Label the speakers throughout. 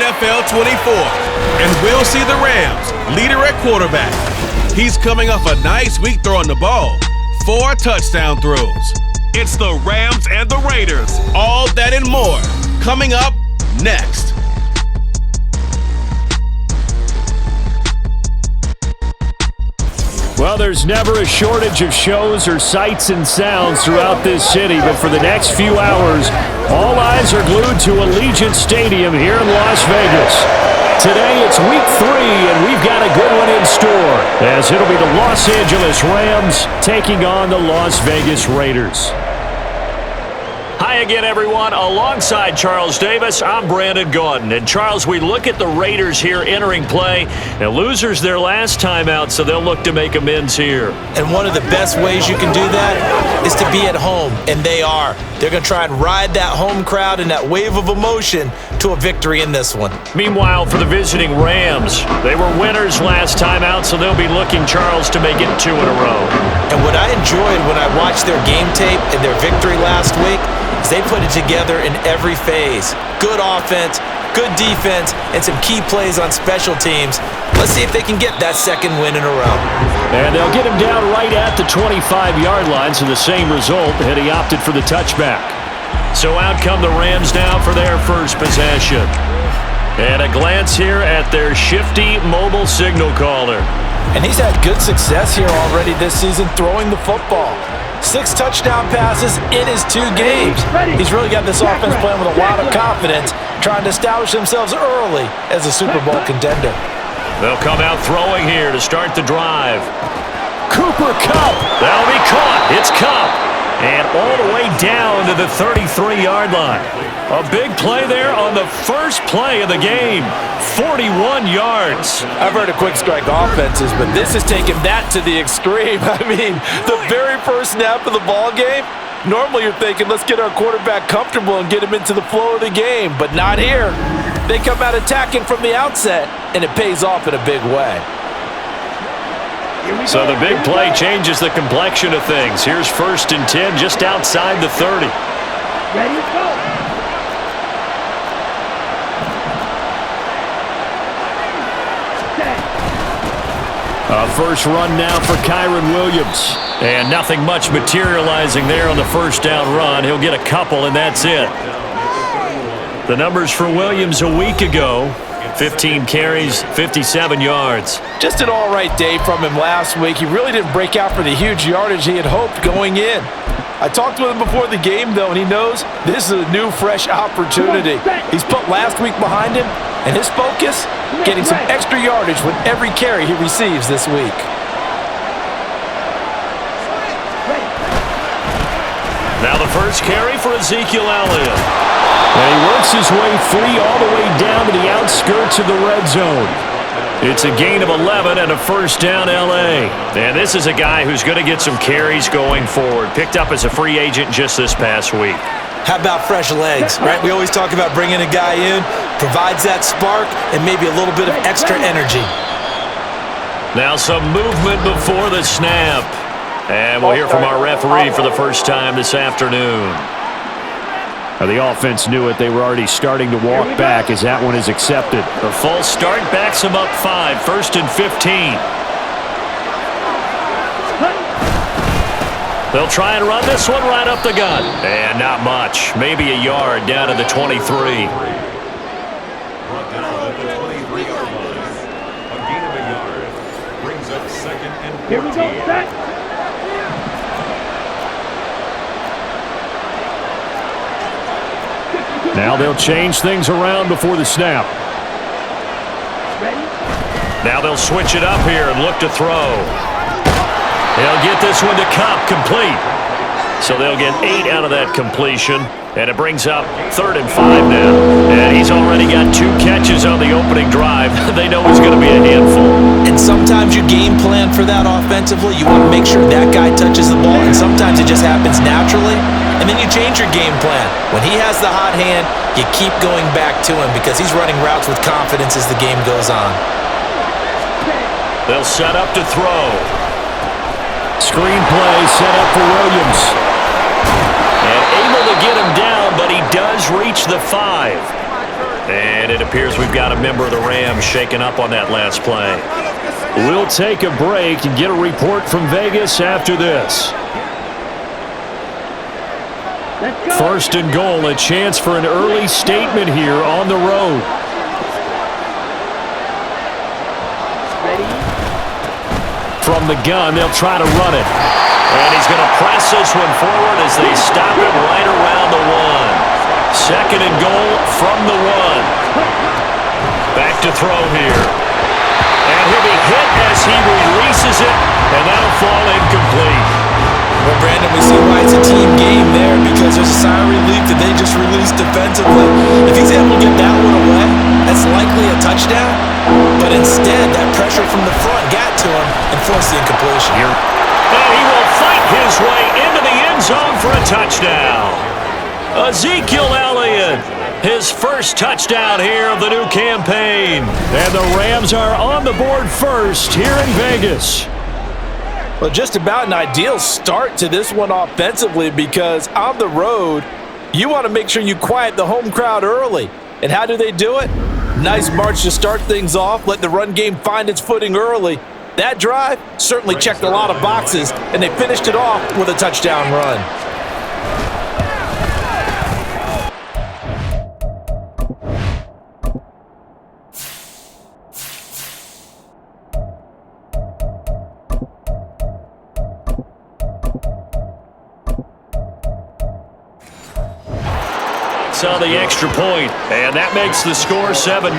Speaker 1: NFL 24. And we'll see the Rams leader at quarterback. He's coming off a nice week throwing the ball. 4 touchdown throws. It's the Rams and the Raiders. All that and more coming up next.
Speaker 2: Well, there's never a shortage of shows or sights and sounds throughout this city, but for the next few hours, all eyes are glued to Allegiant Stadium here in Las Vegas. Today, it's week 3, and we've got a good one in store, as it'll be the Los Angeles Rams taking on the Las Vegas Raiders. Hi again, everyone. Alongside Charles Davis, I'm Brandon Gaudin. And Charles, we look at the Raiders here entering play. And losers their last time out, so they'll look to make amends here.
Speaker 3: And one of the best ways you can do that is to be at home, and they are. They're going to try and ride that home crowd and that wave of emotion to a victory in this one.
Speaker 2: Meanwhile, for the visiting Rams, they were winners last time out, so they'll be looking, Charles, to make it 2 in a row.
Speaker 3: And what I enjoyed when I watched their game tape and their victory last week is they put it together in every phase. Good offense, good defense, and some key plays on special teams. Let's see if they can get that second win in a row.
Speaker 2: And they'll get him down right at the 25-yard line, so the same result, and he opted for the touchback. So out come the Rams now for their first possession. And a glance here at their shifty mobile signal caller.
Speaker 3: And he's had good success here already this season throwing the football. 6 touchdown passes in his 2 games. He's really got this offense playing with a lot of confidence, trying to establish themselves early as a Super Bowl contender.
Speaker 2: They'll come out throwing here to start the drive. Cooper Kupp. That'll be caught. It's Kupp. And all the way down to the 33-yard line. A big play there on the first play of the game. 41 yards.
Speaker 3: I've heard of quick strike offenses, but this has taken that to the extreme. I mean, the very first snap of the ball game, normally you're thinking, let's get our quarterback comfortable and get him into the flow of the game, but not here. They come out attacking from the outset, and it pays off in a big way.
Speaker 2: So the big play changes the complexion of things. Here's 1st and 10 just outside the 30.
Speaker 4: Ready, go.
Speaker 2: A first run now for Kyren Williams. And nothing much materializing there on the first down run. He'll get a couple, and that's it. The numbers for Williams a week ago: 15 carries, 57 yards.
Speaker 3: Just an all-right day from him last week. He really didn't break out for the huge yardage he had hoped going in. I talked with him before the game, though, and he knows this is a new, fresh opportunity. He's put last week behind him, and his focus, getting some extra yardage with every carry he receives this week.
Speaker 2: Now the first carry for Ezekiel Elliott. And he works his way free all the way down to the outskirts of the red zone. It's a gain of 11 and a first down L.A. And this is a guy who's going to get some carries going forward. Picked up as a free agent just this past week.
Speaker 3: How about fresh legs, right? We always talk about bringing a guy in, provides that spark and maybe a little bit of extra energy.
Speaker 2: Now some movement before the snap. And we'll hear from our referee for the first time this afternoon. The offense knew it. They were already starting to walk back as that one is accepted. The false start backs them up 5, 1st and 15. They'll try and run this one right up the gut. And not much. Maybe a yard down to the 23.
Speaker 4: Here we go, set.
Speaker 2: Now they'll change things around before the snap. Now they'll switch it up here and look to throw. They'll get this one to Kupp, complete. So they'll get 8 out of that completion. And it brings up 3rd and 5 now. And he's already got 2 catches on the opening drive. They know he's going to be a handful.
Speaker 3: And sometimes you game plan for that offensively. You want to make sure that guy touches the ball. And sometimes it just happens naturally. And then you change your game plan. When he has the hot hand, you keep going back to him because he's running routes with confidence as the game goes on.
Speaker 2: They'll set up to throw. Screen play set up for Williams. And able to get him down, but he does reach the 5. And it appears we've got a member of the Rams shaken up on that last play. We'll take a break and get a report from Vegas after this. First and goal, a chance for an early statement here on the road. From the gun, they'll try to run it. And he's going to press this one forward as they stop it right around the 1. Second and goal from the 1. Back to throw here. And he'll be hit as he releases it, and that'll fall incomplete.
Speaker 3: Well, Brandon, we see why it's a team game there, because there's a sigh of relief that they just released defensively. If he's able to get that one away, that's likely a touchdown. But instead, that pressure from the front got to him and forced the incompletion.
Speaker 2: And he will fight his way into the end zone for a touchdown. Ezekiel Elliott, his first touchdown here of the new campaign. And the Rams are on the board first here in Vegas.
Speaker 3: Well, just about an ideal start to this one offensively, because on the road, you want to make sure you quiet the home crowd early. And how do they do it? Nice march to start things off, let the run game find its footing early. That drive certainly checked a lot of boxes, and they finished it off with a touchdown run.
Speaker 2: On the extra point, and that makes the score 7-0.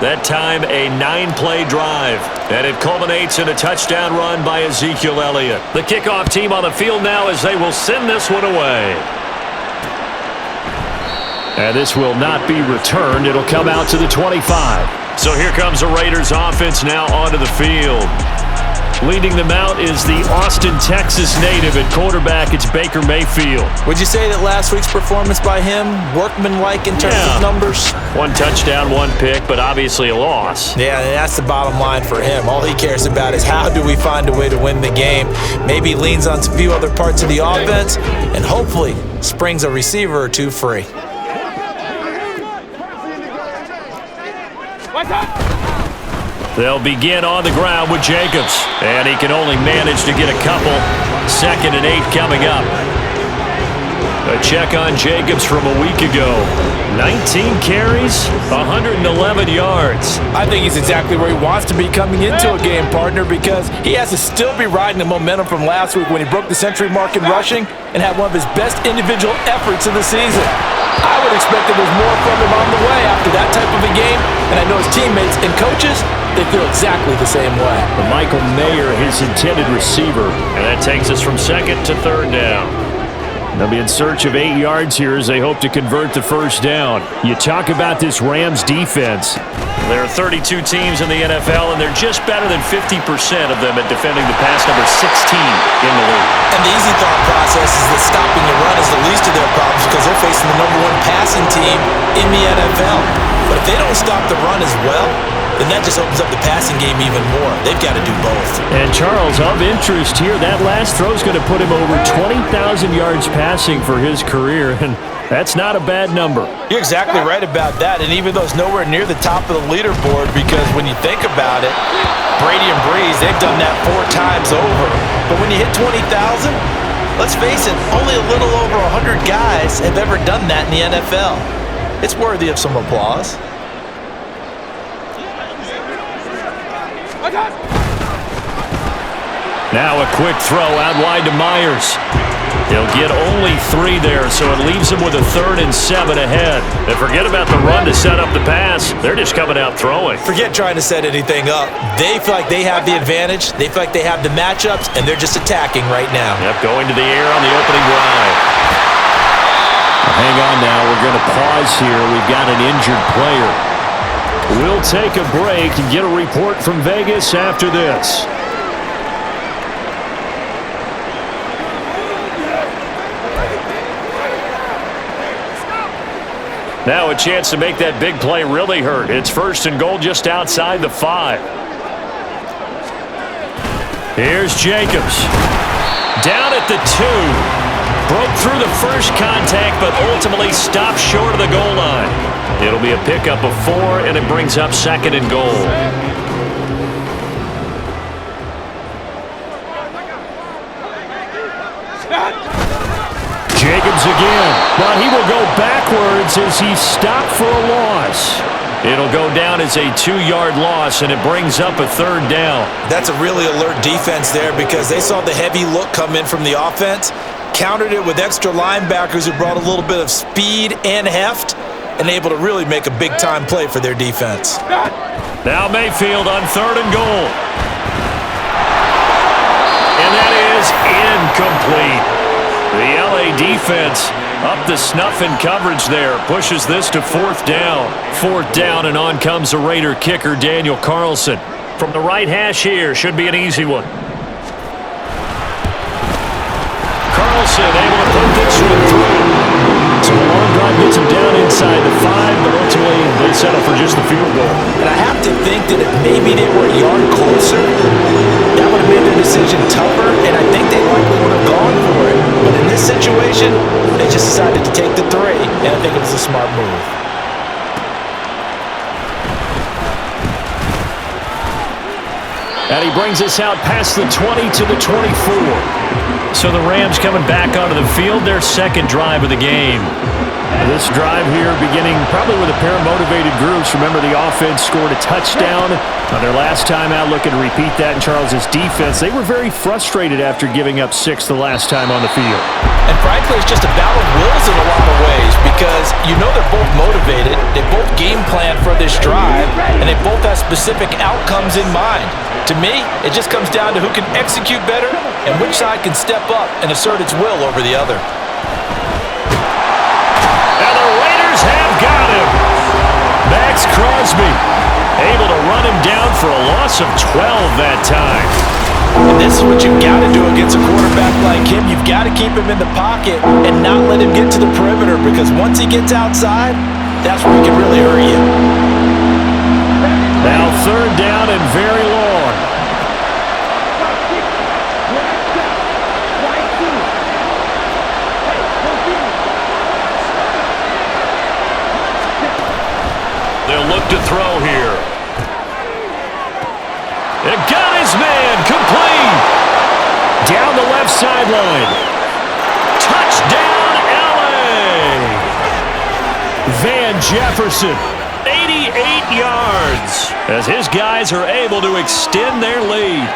Speaker 2: That time a 9-play drive, and it culminates in a touchdown run by Ezekiel Elliott. The kickoff team on the field now as they will send this one away. And this will not be returned. It'll come out to the 25. So here comes the Raiders offense now onto the field. Leading them out is the Austin, Texas native at quarterback. It's Baker Mayfield.
Speaker 3: Would you say that last week's performance by him, workmanlike in terms of numbers?
Speaker 2: 1 touchdown, 1 pick, but obviously a loss.
Speaker 3: Yeah, and that's the bottom line for him. All he cares about is how do we find a way to win the game. Maybe leans on a few other parts of the offense, and hopefully springs a receiver or two free.
Speaker 2: They'll begin on the ground with Jacobs, and he can only manage to get a couple. 2nd and 8 coming up. A check on Jacobs from a week ago. 19 carries, 111 yards.
Speaker 3: I think he's exactly where he wants to be coming into a game, partner, because he has to still be riding the momentum from last week when he broke the century mark in rushing and had one of his best individual efforts of the season. I would expect that there's more from him on the way after that type of a game, and I know his teammates and coaches, they feel exactly the same way.
Speaker 2: Michael Mayer, his intended receiver, and that takes us from 2nd to 3rd down. They'll be in search of 8 yards here as they hope to convert the first down. You talk about this Rams defense. There are 32 teams in the NFL, and they're just better than 50% of them at defending the pass, number 16 in the league.
Speaker 3: And the easy thought process is that stopping the run is the least of their problems because they're facing the number 1 passing team in the NFL. But if they don't stop the run as well, then that just opens up the passing game even more. They've got to do both.
Speaker 2: And Charles, of interest here, that last throw is going to put him over 20,000 yards passing for his career, and that's not a bad number.
Speaker 3: You're exactly right about that, and even though it's nowhere near the top of the leaderboard, because when you think about it, Brady and Breeze, they've done that 4 times over. But when you hit 20,000, let's face it, only a little over 100 guys have ever done that in the NFL. It's worthy of some applause.
Speaker 2: Now a quick throw out wide to Myers. He'll get only 3 there, so it leaves him with a 3rd and 7 ahead. And forget about the run to set up the pass. They're just coming out throwing.
Speaker 3: Forget trying to set anything up. They feel like they have the advantage. They feel like they have the matchups, and they're just attacking right now.
Speaker 2: Yep, going to the air on the opening drive. Hang on now. We're going to pause here. We've got an injured player. We'll take a break and get a report from Vegas after this. Now a chance to make that big play really hurt. It's 1st and goal just outside the 5. Here's Jacobs. Down at the 2. Broke through the first contact, but ultimately stopped short of the goal line. It'll be a pickup of 4, and it brings up 2nd and goal. Jacobs again, but he will go backwards as he's stopped for a loss. It'll go down as a 2-yard loss, and it brings up a 3rd down.
Speaker 3: That's a really alert defense there because they saw the heavy look come in from the offense, countered it with extra linebackers who brought a little bit of speed and heft, and able to really make a big-time play for their defense.
Speaker 2: Now Mayfield on 3rd and goal. And that is incomplete. The LA defense up the snuff in coverage there. Pushes this to 4th down. 4th down, and on comes the Raider kicker, Daniel Carlson. From the right hash here, should be an easy one. Carlson able to put this one through. So the long drive gets him down inside the 5, but ultimately they settle for just the field goal.
Speaker 3: And I have to think that if maybe they were a yard closer, that would have made their decision tougher, and I think they likely would have gone for it. But in this situation, they just decided to take the 3, and I think it was a smart move.
Speaker 2: And he brings us out past the 20 to the 24. So the Rams coming back onto the field, their 2nd drive of the game. This drive here beginning probably with a pair of motivated groups. Remember, the offense scored a touchdown on their last time out, looking to repeat that in Charles' defense. They were very frustrated after giving up 6 the last time on the field.
Speaker 3: And frankly, it's just a battle of wills in a lot of ways because you know they're both motivated, they both game plan for this drive, and they both have specific outcomes in mind. To me, it just comes down to who can execute better and which side can step up and assert its will over the other.
Speaker 2: And the Raiders have got him. Max Crosby able to run him down for a loss of 12 that time.
Speaker 3: And this is what you've got to do against a quarterback like him. You've got to keep him in the pocket and not let him get to the perimeter because once he gets outside, that's where he can really hurt you.
Speaker 2: Now 3rd down and very long. They'll look to throw here. It got his man complete. Down the left sideline. Touchdown, LA. Van Jefferson, 88 yards, as his guys are able to extend their lead.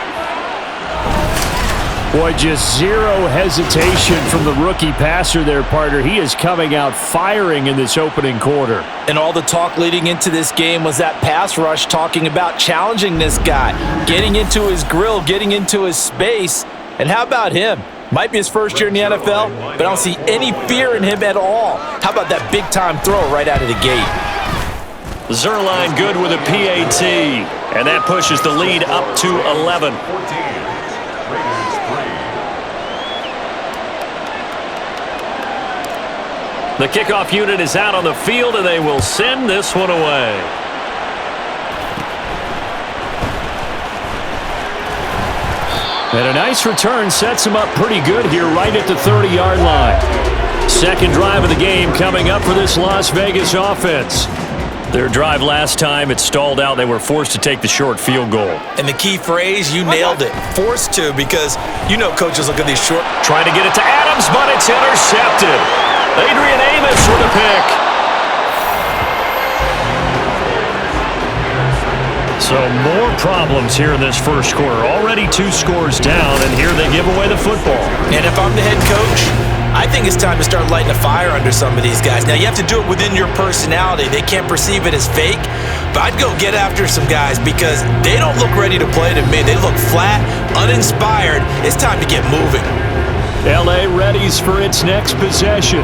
Speaker 2: Boy, just zero hesitation from the rookie passer there, partner. He is coming out firing in this opening quarter.
Speaker 3: And all the talk leading into this game was that pass rush talking about challenging this guy, getting into his grill, getting into his space. And how about him? Might be his first year in the NFL, but I don't see any fear in him at all. How about that big-time throw right out of the gate?
Speaker 2: Zerline good with a PAT, and that pushes the lead up to 11. The kickoff unit is out on the field, and they will send this one away. And a nice return sets him up pretty good here right at the 30-yard line. 2nd drive of the game coming up for this Las Vegas offense. Their drive last time, it stalled out. They were forced to take the short field goal.
Speaker 3: And the key phrase, you nailed it. Forced to, because you know coaches look at these short.
Speaker 2: Trying to get it to Adams, but it's intercepted. Adrian Amos with a pick. So more problems here in this first quarter. Already 2 scores down, and here they give away the football.
Speaker 3: And if I'm the head coach, I think it's time to start lighting a fire under some of these guys. Now, you have to do it within your personality. They can't perceive it as fake, but I'd go get after some guys because they don't look ready to play to me. They look flat, uninspired. It's time to get moving.
Speaker 2: LA readies for its next possession.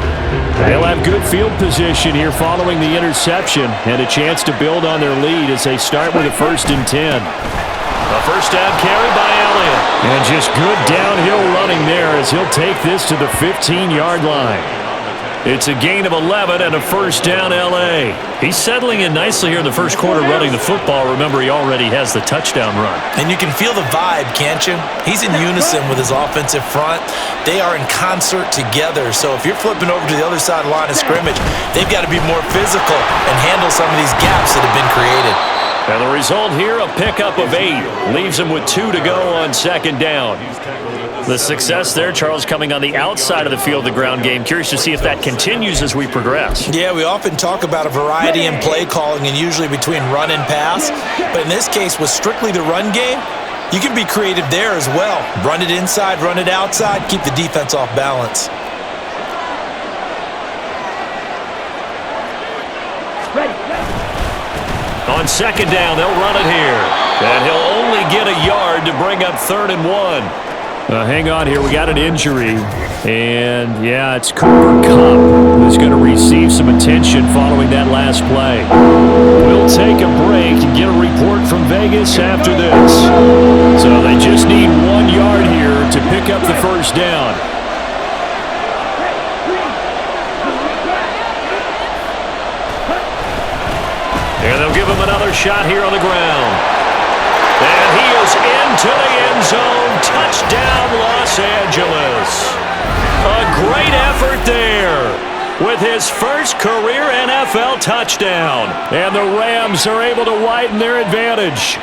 Speaker 2: They'll have good field position here following the interception and a chance to build on their lead as they start with a 1st and 10. A first down carry by Elliott. And just good downhill running there as he'll take this to the 15-yard line. It's a gain of 11 and a first down, L.A. He's settling in nicely here in the first quarter running the football. Remember, he already has the touchdown run.
Speaker 3: And you can feel the vibe, can't you? He's in unison with his offensive front. They are in concert together. So if you're flipping over to the other side of the line of scrimmage, they've got to be more physical and handle some of these gaps that have been created.
Speaker 2: And the result here, a pickup of 8. Leaves him with 2 to go on second down. The success there, Charles, coming on the outside of the field, the ground game. Curious to see if that continues as we progress.
Speaker 3: Yeah, we often talk about a variety in play calling and usually between run and pass. But in this case, with strictly the run game, you can be creative there as well. Run it inside, run it outside, keep the defense off balance.
Speaker 2: On second down, they'll run it here. And he'll only get a yard to bring up 3rd and 1. Hang on here. We got an injury. And, yeah, it's Cooper Kupp who's going to receive some attention following that last play. We'll take a break and get a report from Vegas after this. So they just need 1 yard here to pick up the first down. And they'll give him another shot here on the ground. And he is into the end zone. Touchdown, Los Angeles. A great effort there with his first career NFL touchdown. And the Rams are able to widen their advantage.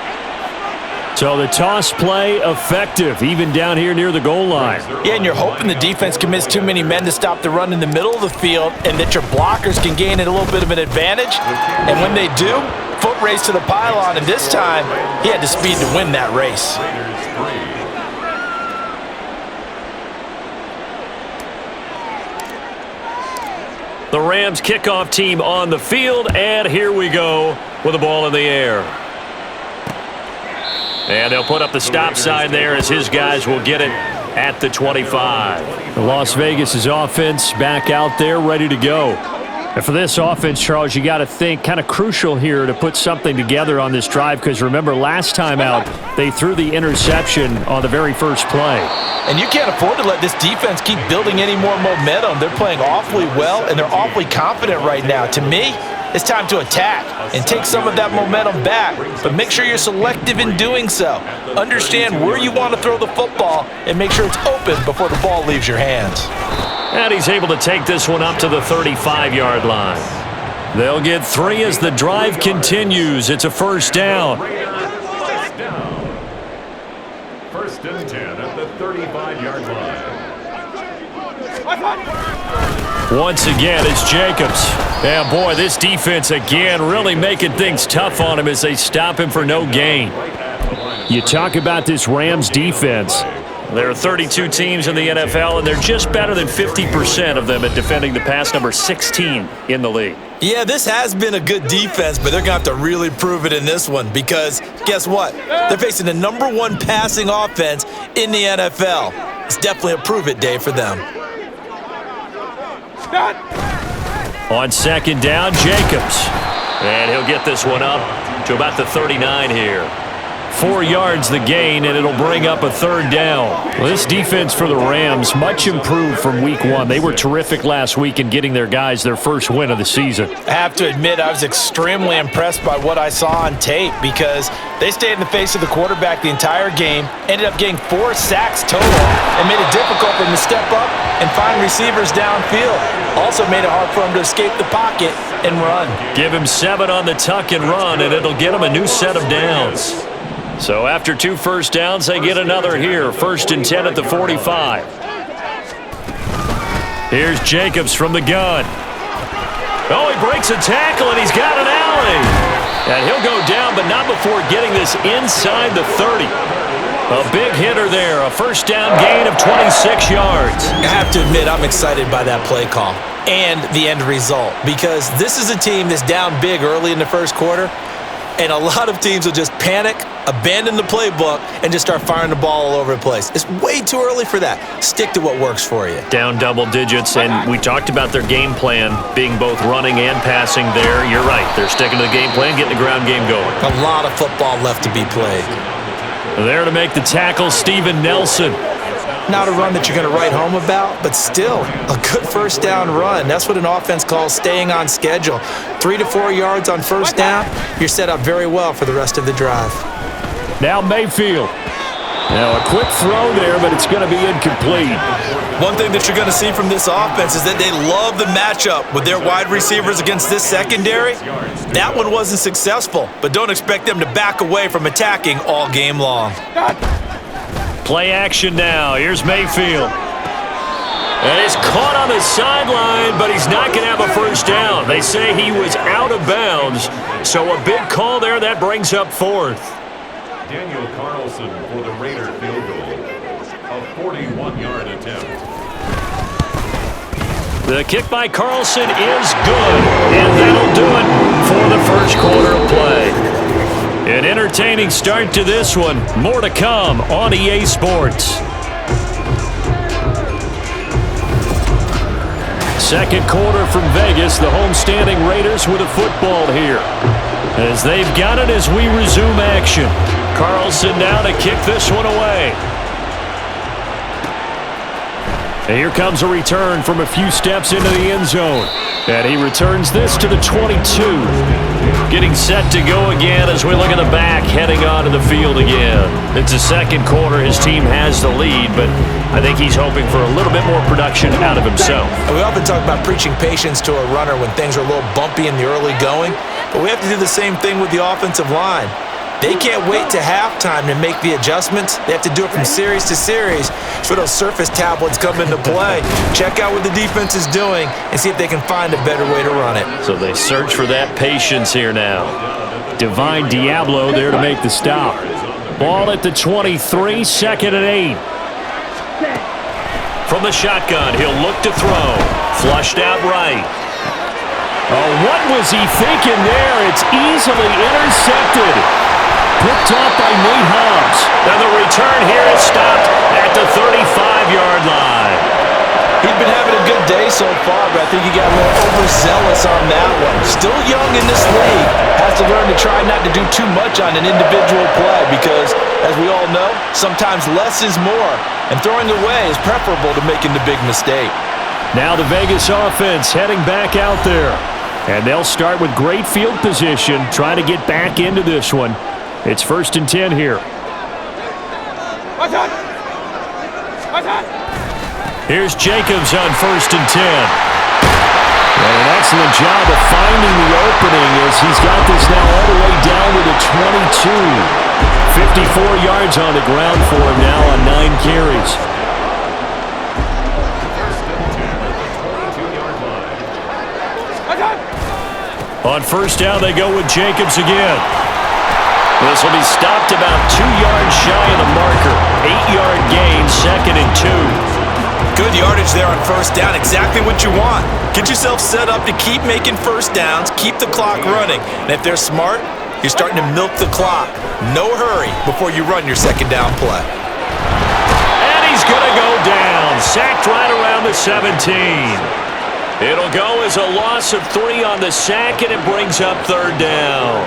Speaker 2: So the toss play effective, even down here near the goal line.
Speaker 3: Yeah, and you're hoping the defense commits too many men to stop the run in the middle of the field and that your blockers can gain a little bit of an advantage. And when they do, foot race to the pylon, and this time he had the speed to win that race.
Speaker 2: The Rams kickoff team on the field, and here we go with the ball in the air. And they'll put up the stop sign there as his guys will get it at the 25. Las Vegas' offense back out there ready to go. And for this offense, Charles, you got to think kind of crucial here to put something together on this drive because remember last time out they threw the interception on the very first play.
Speaker 3: And you can't afford to let this defense keep building any more momentum. They're playing awfully well and they're awfully confident right now. To me, it's time to attack and take some of that momentum back, but make sure you're selective in doing so. Understand where you want to throw the football and make sure it's open before the ball leaves your hands.
Speaker 2: And he's able to take this one up to the 35-yard line. They'll get 3 as the drive continues. It's a first down.
Speaker 4: First and 10 at the 35-yard line.
Speaker 2: Once again, it's Jacobs. Yeah, boy, this defense again really making things tough on him as they stop him for no gain. You talk about this Rams defense. There are 32 teams in the NFL, and they're just better than 50% of them at defending the pass, number 16 in the league.
Speaker 3: Yeah, this has been a good defense, but they're going to have to really prove it in this one because guess what? They're facing the #1 passing offense in the NFL. It's definitely a prove-it day for them.
Speaker 2: On second down, Jacobs. And he'll get this one up to about the 39 here. 4 yards the gain, and it'll bring up a third down. Well, this defense for the Rams, much improved from week 1. They were terrific last week in getting their guys their first win of the season.
Speaker 3: I have to admit, I was extremely impressed by what I saw on tape because they stayed in the face of the quarterback the entire game, ended up getting 4 sacks total, and made it difficult for him to step up and find receivers downfield. Also made it hard for him to escape the pocket and run.
Speaker 2: Give him 7 on the tuck and run, and it'll get him a new set of downs. So after 2 first downs, they get another here. First and 10 at the 45. Here's Jacobs from the gun. Oh, he breaks a tackle, and he's got an alley. And he'll go down, but not before getting this inside the 30. A big hitter there. A first down gain of 26 yards.
Speaker 3: I have to admit, I'm excited by that play call and the end result because this is a team that's down big early in the first quarter. And a lot of teams will just panic, abandon the playbook, and just start firing the ball all over the place. It's way too early for that. Stick to what works for you.
Speaker 2: Down double digits, and we talked about their game plan being both running and passing there. You're right. They're sticking to the game plan, getting the ground game going.
Speaker 3: A lot of football left to be played.
Speaker 2: There to make the tackle, Steven Nelson.
Speaker 3: Not a run that you're going to write home about, but still a good first down run. That's what an offense calls staying on schedule. 3 to 4 yards on first down, you're set up very well for the rest of the drive.
Speaker 2: Now Mayfield. Now a quick throw there, but it's going to be incomplete.
Speaker 3: One thing that you're going to see from this offense is that they love the matchup with their wide receivers against this secondary. That one wasn't successful, but don't expect them to back away from attacking all game long.
Speaker 2: Play action now. Here's Mayfield. And he's caught on the sideline, but he's not going to have a first down. They say he was out of bounds, so a big call there. That brings up fourth.
Speaker 4: Daniel Carlson for the Raider field goal. A 41-yard attempt.
Speaker 2: The kick by Carlson is good, and that'll do it for the first quarter of play. An entertaining start to this one. More to come on EA Sports. Second quarter from Vegas. The homestanding Raiders with a football here, as they've got it as we resume action. Carlson now to kick this one away. And here comes a return from a few steps into the end zone. And he returns this to the 22. Getting set to go again as we look at the back, heading onto the field again. It's the second quarter. His team has the lead, but I think he's hoping for a little bit more production out of himself.
Speaker 3: We often talk about preaching patience to a runner when things are a little bumpy in the early going, but we have to do the same thing with the offensive line. They can't wait to halftime to make the adjustments. They have to do it from series to series. So those surface tablets come into play. Check out what the defense is doing and see if they can find a better way to run it.
Speaker 2: So they search for that patience here now. Divine Diablo there to make the stop. Ball at the 23, second and 8. From the shotgun, he'll look to throw. Flushed out right. Oh, what was he thinking there? It's easily intercepted. Picked off by Nate Hobbs. And the return here is stopped at the 35-yard line.
Speaker 3: He's been having a good day so far, but I think he got a little overzealous on that one. Still young in this league. Has to learn to try not to do too much on an individual play because, as we all know, sometimes less is more. And throwing away is preferable to making the big mistake.
Speaker 2: Now the Vegas offense heading back out there. And they'll start with great field position, trying to get back into this one. It's 1st and 10 here. Here's Jacobs on 1st and 10. And an excellent job of finding the opening as he's got this now all the way down to the 22. 54 yards on the ground for him now on 9 carries. On first down, they go with Jacobs again. This will be stopped about 2 yards shy of the marker. 8-yard gain, 2nd and 2.
Speaker 3: Good yardage there on first down. Exactly what you want. Get yourself set up to keep making first downs, keep the clock running. And if they're smart, you're starting to milk the clock. No hurry before you run your second down play.
Speaker 2: And he's going to go down. Sacked right around the 17. It'll go as a loss of 3 on the sack, and it brings up 3rd down.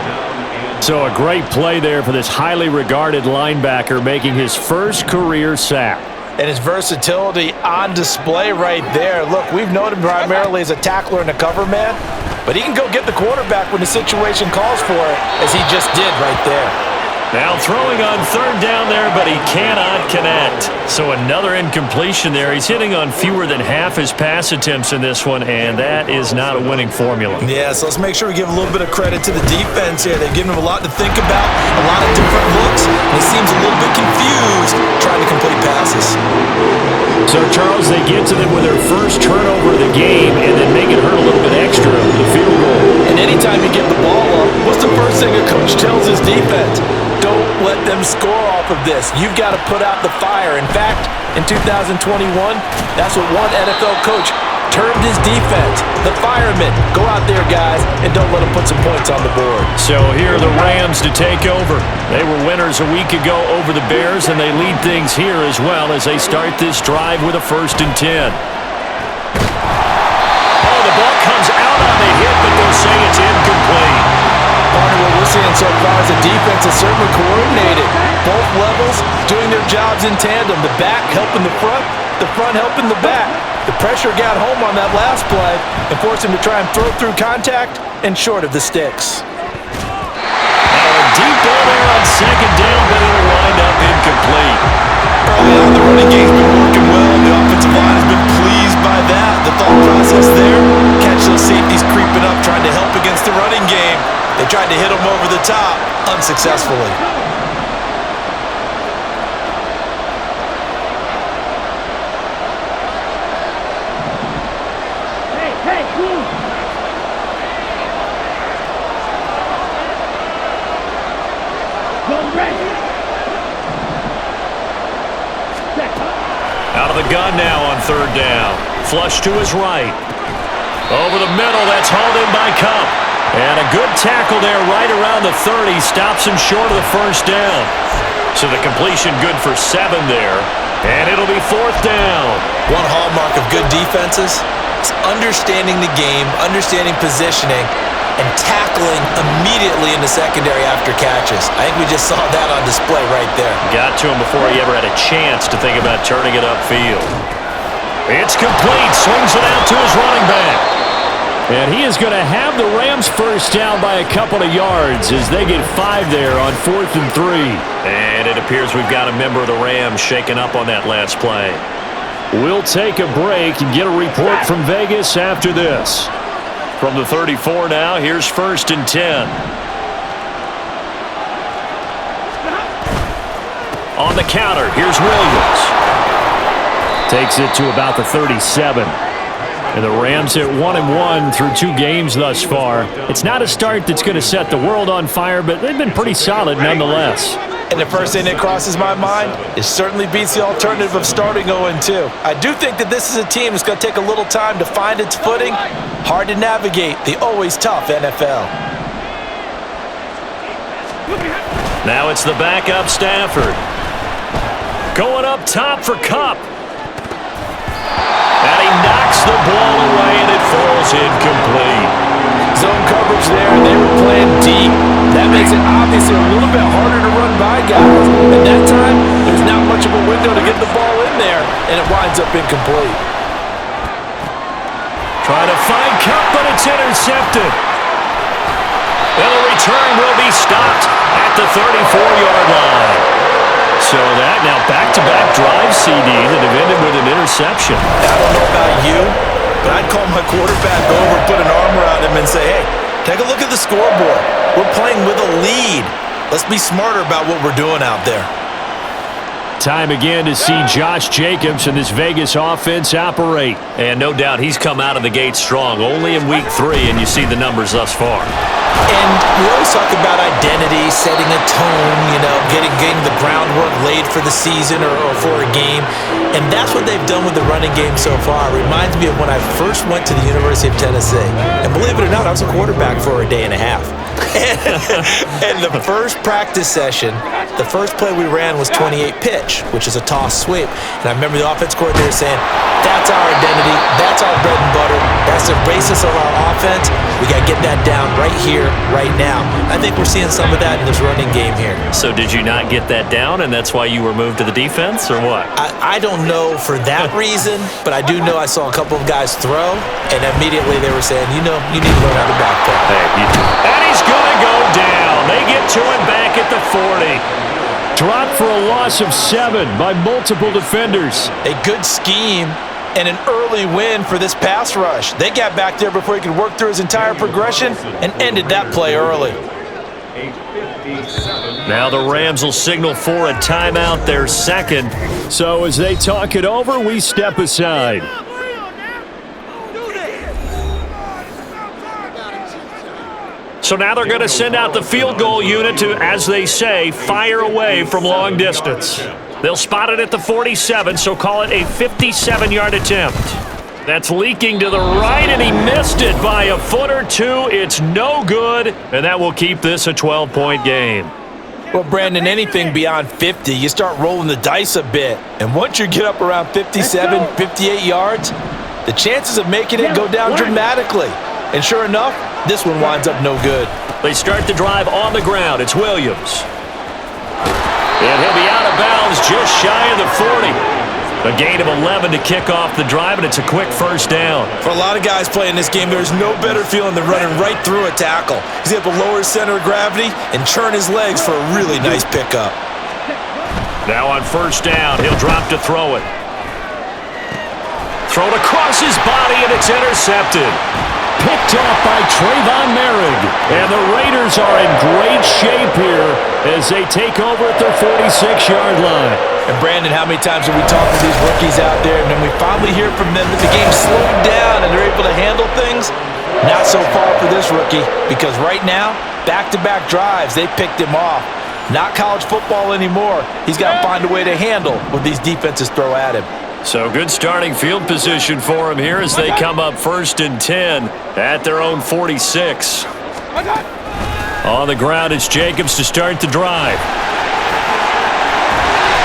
Speaker 2: So a great play there for this highly regarded linebacker, making his first career sack.
Speaker 3: And his versatility on display right there. Look, we've known him primarily as a tackler and a cover man, but he can go get the quarterback when the situation calls for it, as he just did right there.
Speaker 2: Now throwing on 3rd down there, but he cannot connect. So another incompletion there. He's hitting on fewer than half his pass attempts in this one, and that is not a winning formula.
Speaker 3: Yeah, so let's make sure we give a little bit of credit to the defense here. They've given him a lot to think about, a lot of different looks, and he seems a little bit confused trying to complete passes.
Speaker 2: So, Charles, they get to them with their first turnover of the game and then make it hurt a little bit extra with the field goal.
Speaker 3: And anytime you get the ball up, what's the first thing a coach tells his defense? Don't let them score off of this. You've got to put out the fire. In fact, in 2021, that's what one NFL coach termed his defense. The firemen. Go out there, guys, and don't let them put some points on the board.
Speaker 2: So here are the Rams to take over. They were winners a week ago over the Bears, and they lead things here as well as they start this drive with a 1st and 10. Oh, the ball comes out on the hit, but they'll say it's incomplete.
Speaker 3: Barney, what we're seeing so far is the defense is certainly coordinated. Both levels doing their jobs in tandem. The back helping the front helping the back. The pressure got home on that last play and forced him to try and throw through contact and short of the sticks.
Speaker 2: Deep ball there on second down, but it'll wind up incomplete.
Speaker 3: Early on, the running game's been working well. The offensive line has been pleased by that. The thought process there, catch those safeties creeping up, trying to help against the running game. They tried to hit them over the top, unsuccessfully.
Speaker 2: Out of the gun now on third down. Flush to his right. Over the middle, that's hauled in by Cup. And a good tackle there right around the 30. Stops him short of the first down. So the completion good for 7 there. And it'll be fourth down.
Speaker 3: One hallmark of good defenses is understanding the game, understanding positioning, and tackling immediately in the secondary after catches. I think we just saw that on display right there.
Speaker 2: Got to him before he ever had a chance to think about turning it upfield. It's complete. Swings it out to his running back. And he is going to have the Rams first down by a couple of yards as they get 5 there on 4th and 3. And it appears we've got a member of the Rams shaken up on that last play. We'll take a break and get a report from Vegas after this. From the 34 now, here's 1st and 10. On the counter, here's Williams. Takes it to about the 37. And the Rams at 1-1 through 2 games thus far. It's not a start that's going to set the world on fire, but they've been pretty solid nonetheless.
Speaker 3: And the first thing that crosses my mind is certainly beats the alternative of starting 0-2. I do think that this is a team that's going to take a little time to find its footing. Hard to navigate the always tough NFL.
Speaker 2: Now it's the backup Stafford. Going up top for Cup. And he knocks the ball away and it falls incomplete.
Speaker 3: Zone coverage there, and they were playing deep. That makes it obviously a little bit harder to run by guys. At that time, there's not much of a window to get the ball in there, and it winds up incomplete.
Speaker 2: Trying to find Cup, but it's intercepted. And the return will be stopped at the 34-yard line. So that now back-to-back drive CDs that have ended with an interception.
Speaker 3: I don't know about you, but I'd call my quarterback over, put an arm around him, and say, hey, take a look at the scoreboard. We're playing with a lead. Let's be smarter about what we're doing out there.
Speaker 2: Time again to see Josh Jacobs and this Vegas offense operate. And no doubt he's come out of the gate strong. Only in week 3, and you see the numbers thus far.
Speaker 3: And we always talk about identity, setting a tone, getting the groundwork laid for the season or for a game. And that's what they've done with the running game so far. It reminds me of when I first went to the University of Tennessee. And believe it or not, I was a quarterback for a day and a half. And the first practice session, the first play we ran was 28 pitch, which is a toss sweep. And I remember the offense coordinator saying, that's our identity, that's our bread and butter, that's the basis of our offense. We got to get that down right here, right now. I think we're seeing some of that in this running game here.
Speaker 2: So did you not get that down, and that's why you were moved to the defense, or what?
Speaker 3: I don't know for that reason, but I do know I saw a couple of guys throw, and immediately they were saying, you need to learn how to back that.
Speaker 2: And he's going to go down. They get to him back at the 40. Dropped for a loss of 7 by multiple defenders.
Speaker 3: A good scheme and an early win for this pass rush. They got back there before he could work through his entire progression and ended that play early.
Speaker 2: Now the Rams will signal for a timeout, their second. So as they talk it over, we step aside. So now they're going to send out the field goal unit to, as they say, fire away from long distance. They'll spot it at the 47, so call it a 57-yard attempt. That's leaking to the right, and he missed it by a foot or two. It's no good, and that will keep this a 12-point game.
Speaker 3: Well, Brandon, anything beyond 50, you start rolling the dice a bit. And once you get up around 57, 58 yards, the chances of making it go down dramatically. And sure enough, This one winds up no good.
Speaker 2: They start the drive on the ground. It's Williams. And he'll be out of bounds just shy of the 40. A gain of 11 to kick off the drive, and it's a quick first down.
Speaker 3: For a lot of guys playing this game, there's no better feeling than running right through a tackle. He's able to lower his center of gravity and churn his legs for a really nice pickup.
Speaker 2: Now on first down, he'll drop to throw it. Thrown across his body, and it's intercepted. Picked off by Trayvon Merrick. And the Raiders are in great shape here as they take over at their 46-yard line.
Speaker 3: And Brandon, how many times have we talked to these rookies out there, and then we finally hear from them that the game's slowed down and they're able to handle things? Not so far for this rookie, because right now, back-to-back drives, they picked him off. Not college football anymore. He's got to find a way to handle what these defenses throw at him.
Speaker 2: So good starting field position for him here as they come up 1st and 10 at their own 46. On the ground, it's Jacobs to start the drive.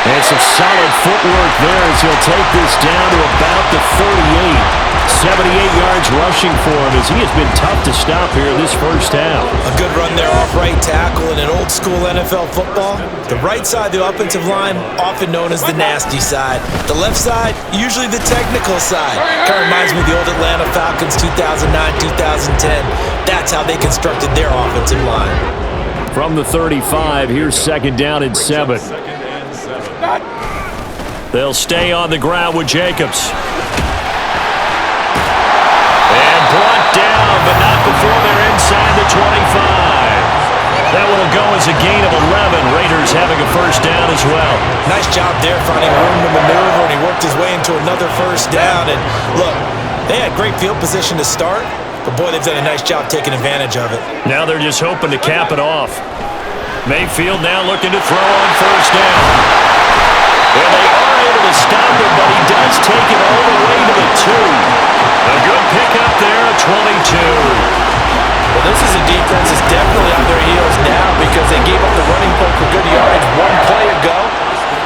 Speaker 2: And some solid footwork there as he'll take this down to about the 38. 78 yards rushing for him as he has been tough to stop here in this first half.
Speaker 3: A good run there off right tackle in an old-school NFL football. The right side, the offensive line, often known as the nasty side. The left side, usually the technical side. Kind of reminds me of the old Atlanta Falcons 2009-2010. That's how they constructed their offensive line.
Speaker 2: From the 35, here's 2nd down and 7. They'll stay on the ground with Jacobs. And brought down, but not before they're inside the 25. That will go as a gain of 11. Raiders having a first down as well.
Speaker 3: Nice job there finding room to maneuver, and he worked his way into another first down. And look, they had great field position to start, but boy, they've done a nice job taking advantage of it.
Speaker 2: Now they're just hoping to cap it off. Mayfield now looking to throw on first down. And they are able to stop him, but he does take it all the way to the 2. A good pickup there at 22.
Speaker 3: Well, this is a defense that's definitely on their heels now because they gave up the running play for good yardage one play ago.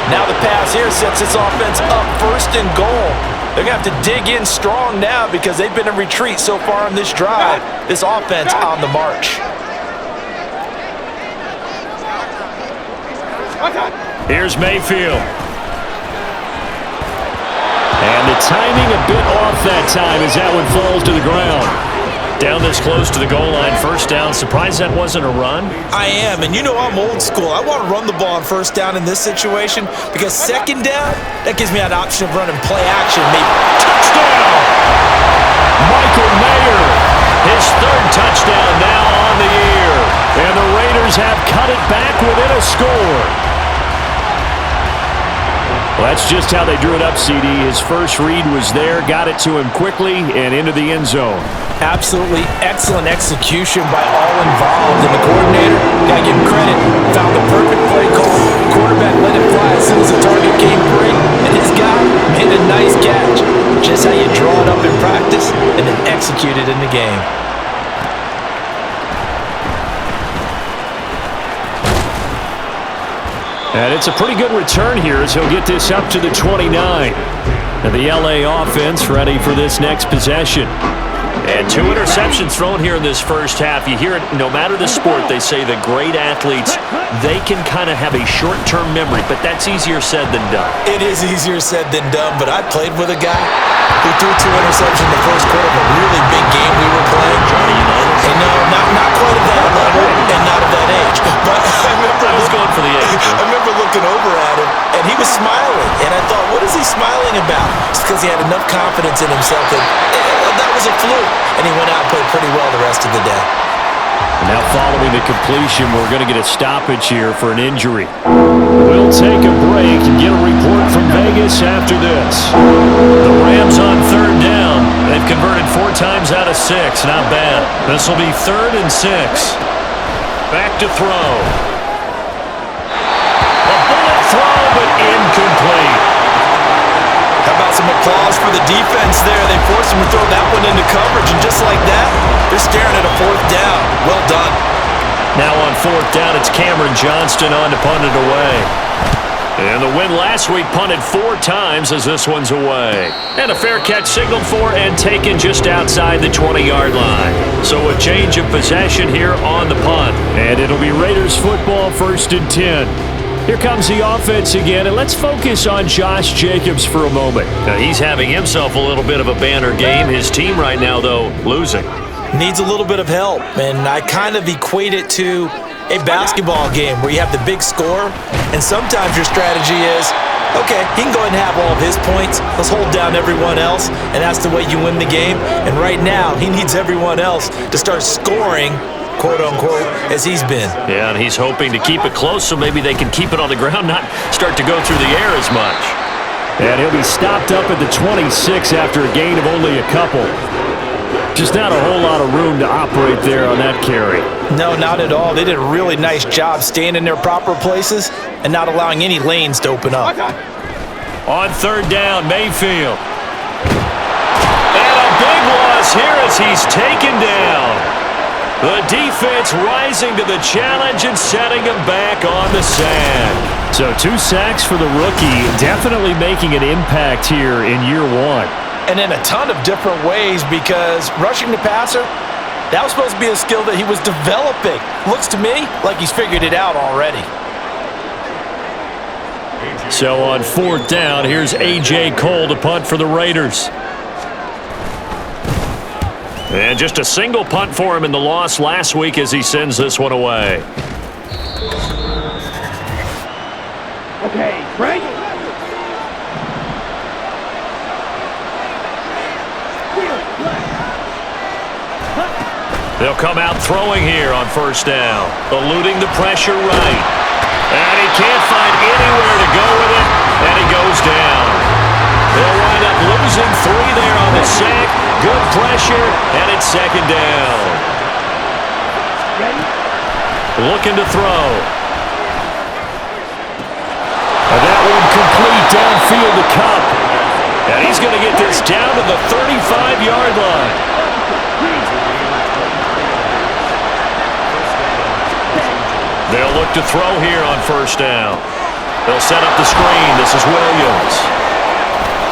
Speaker 3: Now the pass here sets this offense up 1st and goal. They're going to have to dig in strong now because they've been in retreat so far on this drive. This offense on the march.
Speaker 2: Here's Mayfield. And the timing a bit off that time as that one falls to the ground. Down this close to the goal line, first down. Surprised that wasn't a run?
Speaker 3: I am, and you know I'm old school. I want to run the ball on first down in this situation because 2nd down, that gives me that option of running play action. Maybe
Speaker 2: touchdown! Michael Mayer, his 3rd touchdown now on the year. And the Raiders have cut it back within a score. Well, that's just how they drew it up, CD. His first read was there, got it to him quickly, and into the end zone.
Speaker 3: Absolutely excellent execution by all involved. And the coordinator, got to give him credit, found the perfect play call. Quarterback let it fly as soon as the target came free, and his guy made a nice catch. Just how you draw it up in practice and then execute it in the game.
Speaker 2: And it's a pretty good return here as he'll get this up to the 29. And the LA offense ready for this next possession. And 2 interceptions thrown here in this first half. You hear it, no matter the sport, they say the great athletes, they can kind of have a short-term memory, but that's easier said than done.
Speaker 3: It is easier said than done, but I played with a guy who threw 2 interceptions in the first quarter of a really big game we were playing.
Speaker 2: Johnny Unitas?
Speaker 3: And no, not quite at that level and not at that age. But I
Speaker 2: was going for the age.
Speaker 3: I remember looking over at him, and he was smiling. And I thought, what is he smiling about? Just because he had enough confidence in himself that that was a fluke. And he went out and played pretty well the rest of the day.
Speaker 2: Now following the completion, we're going to get a stoppage here for an injury. We'll take a break and get a report from Vegas after this. The Rams on 3rd down. They've converted 4 times out of 6. Not bad. This will be 3rd and 6. Back to throw. A bullet throw, but incomplete.
Speaker 3: How about some applause for the defense there? They forced him to throw that one into coverage, and just like that, they're staring at a 4th down. Well done.
Speaker 2: Now on 4th down, it's Cameron Johnston on to punt it away. And the win last week punted 4 times as this one's away. And a fair catch signaled for and taken just outside the 20-yard line. So a change of possession here on the punt. And it'll be Raiders football, 1st and 10. Here comes the offense again, and let's focus on Josh Jacobs for a moment. Now, he's having himself a little bit of a banner game. His team right now, though, losing.
Speaker 3: Needs a little bit of help, and I kind of equate it to a basketball game where you have the big score, and sometimes your strategy is, okay, he can go ahead and have all of his points. Let's hold down everyone else, and that's the way you win the game. And right now, he needs everyone else to start scoring, quote-unquote, as he's been.
Speaker 2: Yeah, and he's hoping to keep it close so maybe they can keep it on the ground, not start to go through the air as much. And he'll be stopped up at the 26 after a gain of only a couple. Just not a whole lot of room to operate there on that carry.
Speaker 3: No, not at all. They did a really nice job staying in their proper places and not allowing any lanes to open up.
Speaker 2: On 3rd down, Mayfield. And a big loss here as he's taken down. The defense rising to the challenge and setting him back on the sand. So 2 sacks for the rookie, definitely making an impact here in year 1.
Speaker 3: And in a ton of different ways, because rushing the passer, that was supposed to be a skill that he was developing. Looks to me like he's figured it out already.
Speaker 2: So on 4th down, here's A.J. Cole to punt for the Raiders. And just a single punt for him in the loss last week as he sends this one away.
Speaker 5: Okay, Frank.
Speaker 2: They'll come out throwing here on 1st down, eluding the pressure right. And he can't find anywhere to go with it, and he goes down. They'll wind up losing 3 there on the sack. Good pressure, and it's 2nd down. Looking to throw. And that one complete downfield to Kupp. And he's going to get this down to the 35-yard line. They'll look to throw here on 1st down. They'll set up the screen. This is Williams.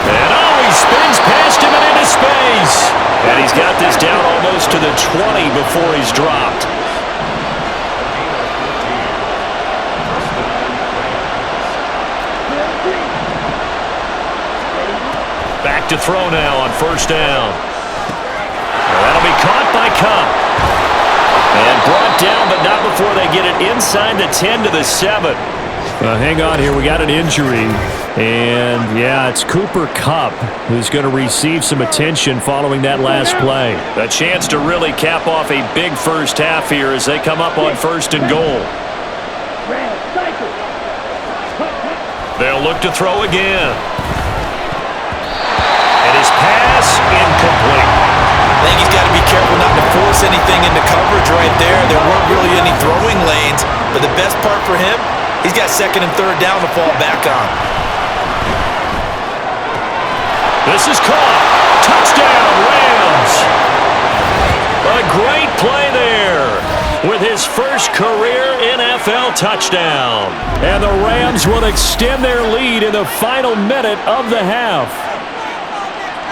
Speaker 2: And he spins past him and into space. And he's got this down almost to the 20 before he's dropped. Back to throw now on 1st down. And that'll be caught by Kupp. And brought down, but not before they get it inside the 10 to the 7. Hang on here. We got an injury. And, yeah, it's Cooper Kupp who's going to receive some attention following that last play. A chance to really cap off a big first half here as they come up on 1st and goal. They'll look to throw again. And his pass incomplete.
Speaker 3: I think he's got to be careful not to force anything into coverage right there. There weren't really any throwing lanes, but the best part for him, he's got 2nd and 3rd down to fall back on.
Speaker 2: This is caught. Touchdown, Rams. A great play there with his first career NFL touchdown. And the Rams will extend their lead in the final minute of the half.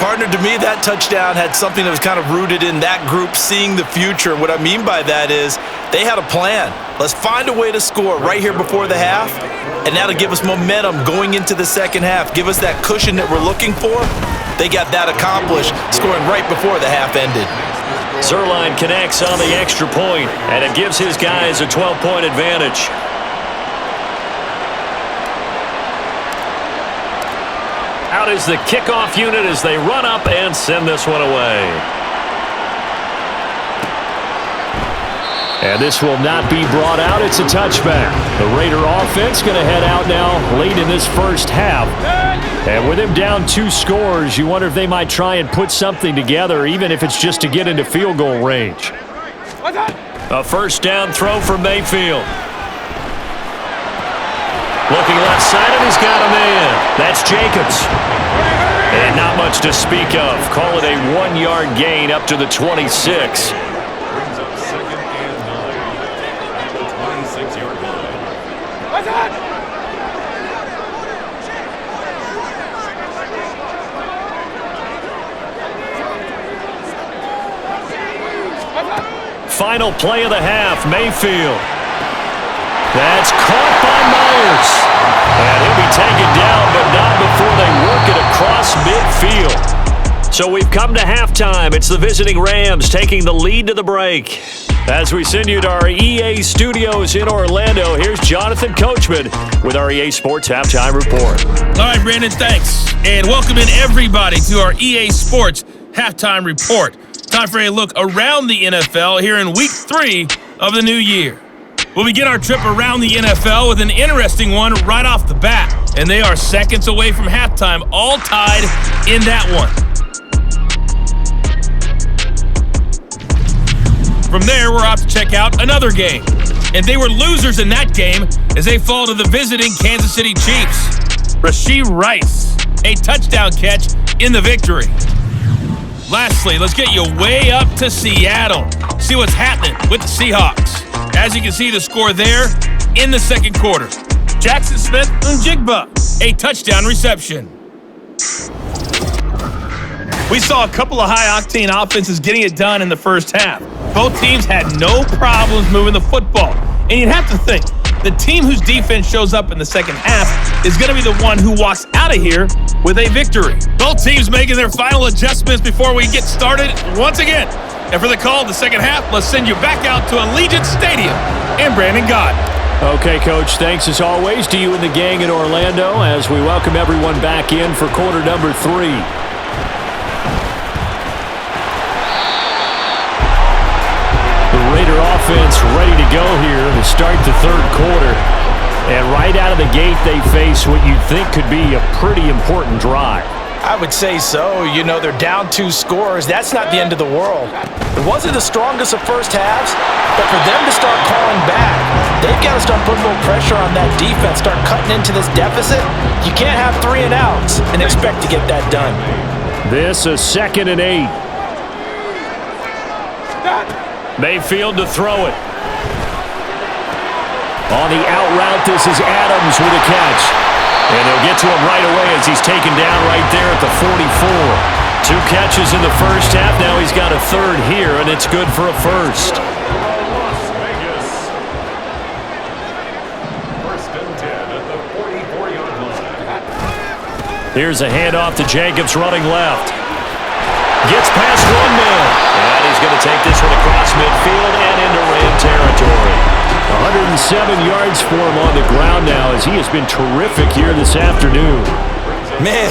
Speaker 3: Partner, to me, that touchdown had something that was kind of rooted in that group seeing the future. What I mean by that is they had a plan. Let's find a way to score right here before the half, and that'll give us momentum going into the 2nd half. Give us that cushion that we're looking for. They got that accomplished, scoring right before the half ended.
Speaker 2: Zerline connects on the extra point, and it gives his guys a 12-point advantage. Out is the kickoff unit as they run up and send this one away. And this will not be brought out. It's a touchback. The Raider offense going to head out now late in this first half. And with him down 2 scores, you wonder if they might try and put something together, even if it's just to get into field goal range. A 1st down throw for Mayfield. Looking left side, and he's got a man. That's Jacobs. And not much to speak of. Call it a 1-yard gain up to the 26.
Speaker 4: Brings up 2nd and 9 at the 26-yard line.
Speaker 2: Final play of the half, Mayfield. That's caught by Myers. And he'll be taken down, but not before they work it across midfield. So we've come to halftime. It's the visiting Rams taking the lead to the break. As we send you to our EA studios in Orlando, here's Jonathan Coachman with our EA Sports Halftime Report.
Speaker 6: All right, Brandon, thanks. And welcome in everybody to our EA Sports Halftime Report. Time for a look around the NFL here in Week 3 of the new year. We'll begin our trip around the NFL with an interesting one right off the bat. And they are seconds away from halftime, all tied in that one. From there, we're off to check out another game. And they were losers in that game as they fall to the visiting Kansas City Chiefs. Rashee Rice, a touchdown catch in the victory. Lastly, let's get you way up to Seattle. See what's happening with the Seahawks. As you can see, the score there in the second quarter. Jackson Smith-Njigba, a touchdown reception. We saw a couple of high-octane offenses getting it done in the first half. Both teams had no problems moving the football. And you'd have to think, the team whose defense shows up in the second half is going to be the one who walks out of here with a victory. Both teams making their final adjustments before we get started once again. And for the call of the second half, let's send you back out to Allegiant Stadium and Brandon Gott.
Speaker 2: Okay, Coach, thanks as always to you and the gang in Orlando as we welcome everyone back in for quarter number 3. The Raider offense ready to go here to start the third quarter. And right out of the gate, they face what you'd think could be a pretty important drive.
Speaker 3: I would say so. You know, they're down 2 scores. That's not the end of the world. It wasn't the strongest of first halves, but for them to start calling back, they've got to start putting a little pressure on that defense, start cutting into this deficit. You can't have 3 and outs and expect to get that done.
Speaker 2: This a 2nd and 8. Mayfield to throw it. On the out route, this is Adams with a catch. And they'll get to him right away as he's taken down right there at the 44. 2 catches in the first half. Now he's got a third here, and it's good for a first.
Speaker 4: Las Vegas. 1st and 10 at the 44-yard line.
Speaker 2: Here's a handoff to Jacobs running left. Gets past one man. And he's going to take this one across midfield and into Ram territory. 107 yards for him on the ground now as he has been terrific here this afternoon.
Speaker 3: Man,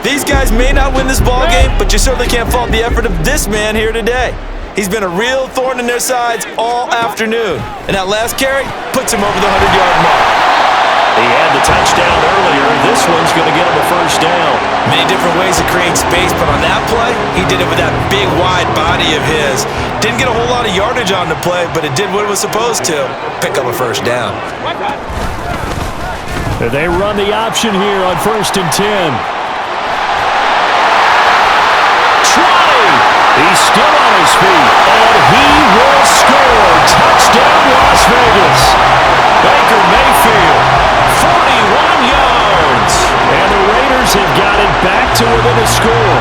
Speaker 3: these guys may not win this ball game, but you certainly can't fault the effort of this man here today. He's been a real thorn in their sides all afternoon. And that last carry puts him over the 100-yard mark.
Speaker 2: He had the touchdown earlier. This one's going to get him a first down.
Speaker 3: Many different ways to create space, but on that play, he did it with that big, wide body of his. Didn't get a whole lot of yardage on the play, but it did what it was supposed to. Pick up a first down.
Speaker 2: They run the option here on 1st and 10. Try! He's still on his feet, and he will score. Touchdown, Las Vegas. Baker Mayfield, 41 yards. And the Raiders have got it back to within a score.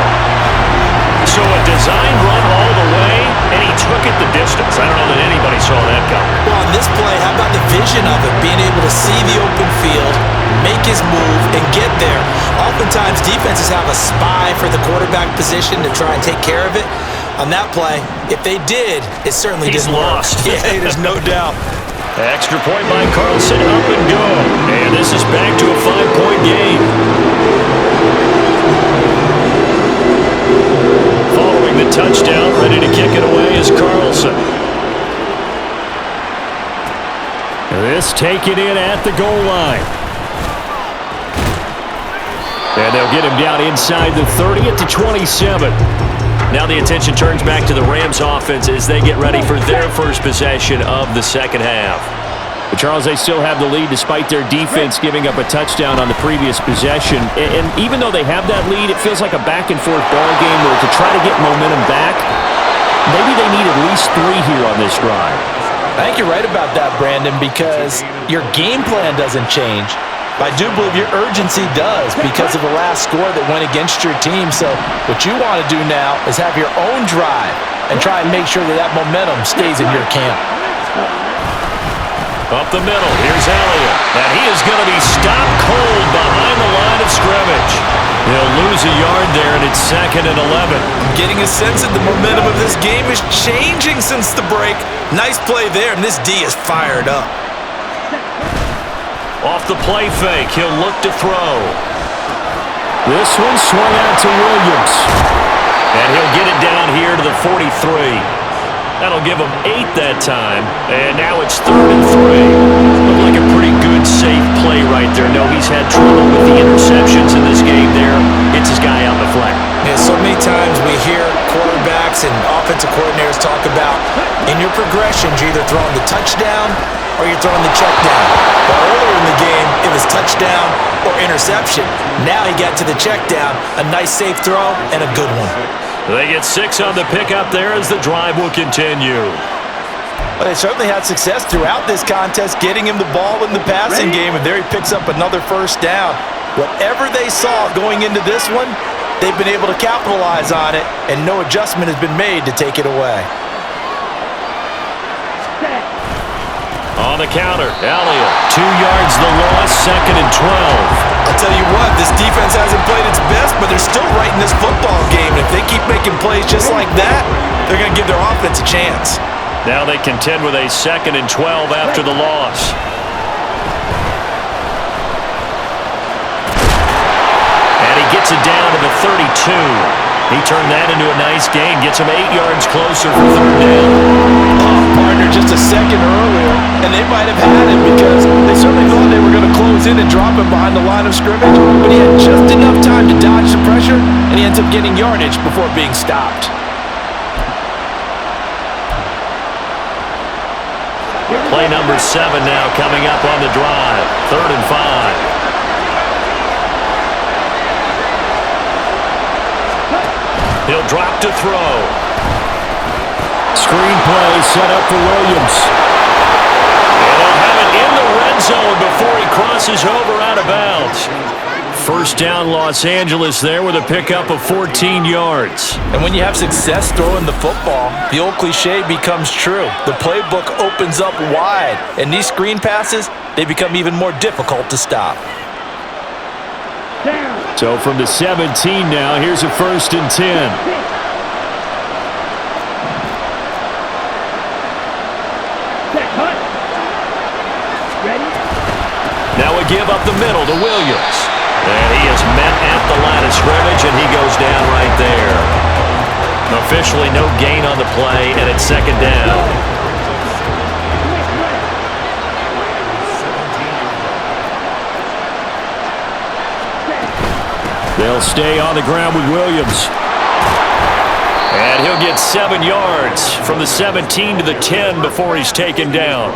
Speaker 2: So a design run all the way, and he took it the distance. I don't know that anybody saw that coming.
Speaker 3: Well, on this play, how about the vision of it? Being able to see the open field, make his move, and get there. Oftentimes, defenses have a spy for the quarterback position to try and take care of it. On that play, if they did, it certainly didn't work.
Speaker 2: Lost.
Speaker 3: Yeah, there's no doubt.
Speaker 2: Extra point by Carlson, up and go. And this is back to a 5-point game. Following the touchdown, ready to kick it away is Carlson. This taken in at the goal line. And they'll get him down inside the 30 at the 27. Now the attention turns back to the Rams offense as they get ready for their first possession of the second half. But Charles, they still have the lead despite their defense giving up a touchdown on the previous possession. And even though they have that lead, it feels like a back-and-forth ball game where to try to get momentum back, maybe they need at least 3 here on this drive.
Speaker 3: I think you're right about that, Brandon, because your game plan doesn't change. I do believe your urgency does because of the last score that went against your team. So what you want to do now is have your own drive and try and make sure that that momentum stays in your camp.
Speaker 2: Up the middle, here's Elliott. And he is going to be stopped cold behind the line of scrimmage. He'll lose a yard there, and it's 2nd and 11.
Speaker 3: I'm getting a sense that the momentum of this game is changing since the break. Nice play there, and this D is fired up.
Speaker 2: Off the play fake, he'll look to throw. This one swung out to Williams. And he'll get it down here to the 43. That'll give him 8 that time. And now it's 3rd and 3. Looked like a pretty good, safe play right there. No, he's had trouble with the interceptions in this game there. Gets his guy out in the flat.
Speaker 3: Yeah, so many times we hear quarterbacks and offensive coordinators talk about in your progressions, you're either throwing the touchdown or you're throwing the check down. But earlier in the game, it was touchdown or interception. Now he got to the check down, a nice safe throw and a good one.
Speaker 2: They get 6 on the pickup there as the drive will continue.
Speaker 3: Well, they certainly had success throughout this contest, getting him the ball in the passing game, and there he picks up another first down. Whatever they saw going into this one, they've been able to capitalize on it, and no adjustment has been made to take it away.
Speaker 2: On the counter, Elliott. 2 yards the loss, 2nd and 12.
Speaker 3: I'll tell you what, this defense hasn't played its best, but they're still right in this football game. If they keep making plays just like that, they're going to give their offense a chance.
Speaker 2: Now they contend with a 2nd and 12 after the loss. And he gets it down to the 32. He turned that into a nice gain, gets him 8 yards closer for 3rd down.
Speaker 3: Partner just a second earlier, and they might have had him because they certainly thought they were going to close in and drop him behind the line of scrimmage, but he had just enough time to dodge the pressure, and he ends up getting yardage before being stopped.
Speaker 2: Play number 7 now coming up on the drive. 3rd and 5. He'll drop to throw. Screen play set up for Williams. And they'll have it in the red zone before he crosses over out of bounds. First down Los Angeles there with a pickup of 14 yards.
Speaker 3: And when you have success throwing the football, the old cliche becomes true. The playbook opens up wide, and these screen passes, they become even more difficult to stop.
Speaker 2: So from the 17 now, here's a 1st and 10. Now a give up the middle to Williams. And he is met at the line of scrimmage, and he goes down right there. Officially no gain on the play, and it's 2nd down. They'll stay on the ground with Williams. And he'll get 7 yards from the 17 to the 10 before he's taken down.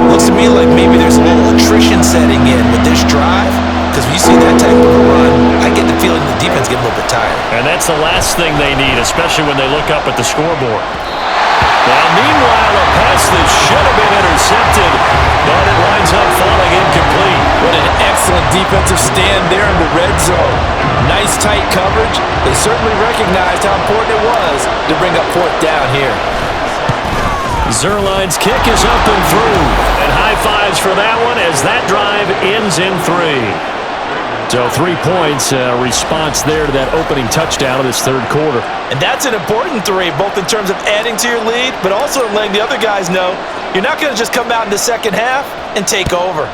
Speaker 3: Looks to me like maybe there's a little attrition setting in with this drive, because when you see that type of a run, I get the feeling the defense get a little bit tired.
Speaker 2: And that's the last thing they need, especially when they look up at the scoreboard. Now, meanwhile, a pass that should have been intercepted, but it winds up falling incomplete.
Speaker 3: What an excellent defensive stand there in the red zone. Nice tight coverage. They certainly recognized how important it was to bring up 4th down here.
Speaker 2: Zerline's kick is up and through. And high fives for that one as that drive ends in 3. So 3 points, response there to that opening touchdown of this 3rd quarter.
Speaker 3: And that's an important 3, both in terms of adding to your lead, but also in letting the other guys know you're not going to just come out in the second half and take over.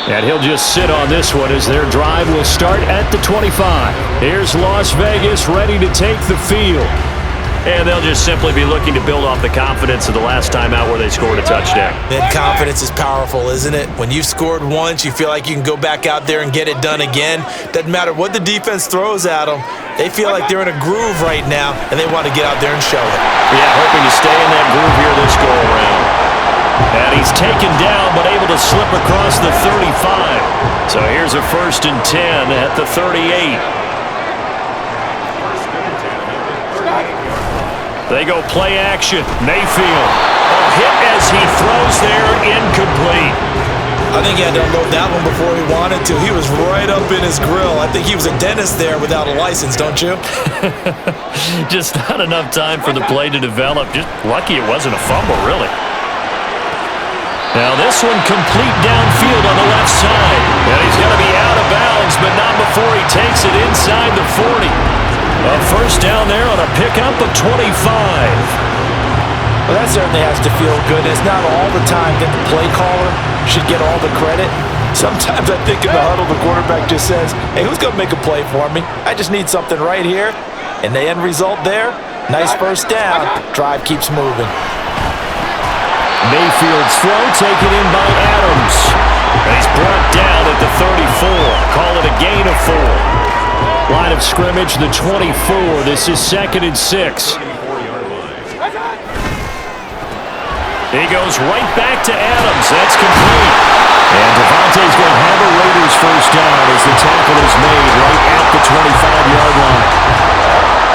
Speaker 2: And he'll just sit on this one as their drive will start at the 25. Here's Las Vegas ready to take the field. And they'll just simply be looking to build off the confidence of the last time out where they scored a touchdown.
Speaker 3: Man, confidence is powerful, isn't it? When you've scored once, you feel like you can go back out there and get it done again. Doesn't matter what the defense throws at them. They feel like they're in a groove right now, and they want to get out there and show it.
Speaker 2: Yeah, hoping to stay in that groove here this go-around. And he's taken down, but able to slip across the 35. So here's a 1st and 10 at the 38. They go play action. Mayfield. A hit as he throws there, incomplete.
Speaker 3: I think he had to unload that one before he wanted to. He was right up in his grill. I think he was a dentist there without a license, don't you?
Speaker 2: Just not enough time for the play to develop. Just lucky it wasn't a fumble, really. Now this one complete downfield on the left side. And he's going to be out of bounds, but not before he takes it inside the 40. A first down there on a pickup of 25.
Speaker 3: Well, that certainly has to feel good. It's not all the time that the play caller should get all the credit. Sometimes I think in the huddle, the quarterback just says, hey, who's going to make a play for me? I just need something right here. And the end result there, nice first down. Drive keeps moving.
Speaker 2: Mayfield's throw taken in by Adams. And he's brought down at the 34. Call it a gain of 4. Line of scrimmage, the 24. This is 2nd and 6. He goes right back to Adams. That's complete. And Devontae's going to have a Raiders first down as the tackle is made right at the 25-yard line.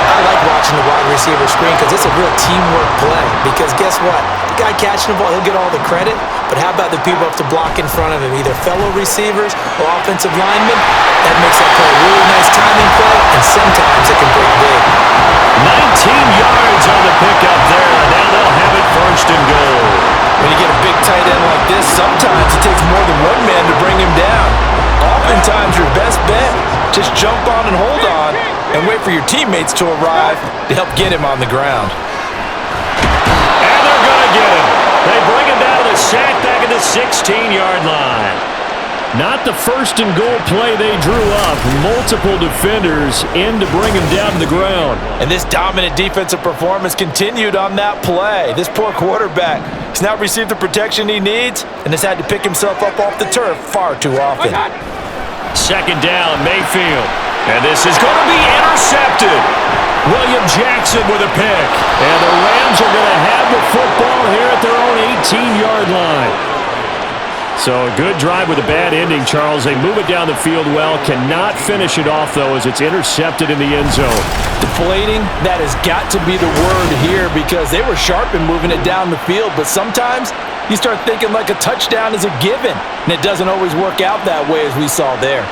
Speaker 3: I like watching the wide receiver screen because it's a real teamwork play. Because guess what? The guy catching the ball, he'll get all the credit. But how about the people up to block in front of him, either fellow receivers or offensive linemen? That makes that play a really nice timing play, and sometimes it can break big.
Speaker 2: 19 yards on the pickup there. Now they'll have it first and goal.
Speaker 3: When you get a big tight end like this, sometimes it takes more than one man to bring him down. Oftentimes your best bet, just jump on and hold on and wait for your teammates to arrive to help get him on the ground.
Speaker 2: And they're going to get him. They bring him down to the sack back at the 16-yard line. Not the first and goal play they drew up. Multiple defenders in to bring him down to the ground.
Speaker 3: And this dominant defensive performance continued on that play. This poor quarterback has not received the protection he needs and has had to pick himself up off the turf far too often.
Speaker 2: Second down, Mayfield. And this is going to be intercepted. William Jackson with a pick. And the Rams are going to have the football here at their own 18-yard line. So a good drive with a bad ending, Charles. They move it down the field well. Cannot finish it off, though, as it's intercepted in the end zone.
Speaker 3: Deflating, that has got to be the word here because they were sharp in moving it down the field. But sometimes you start thinking like a touchdown is a given. And it doesn't always work out that way as we saw there.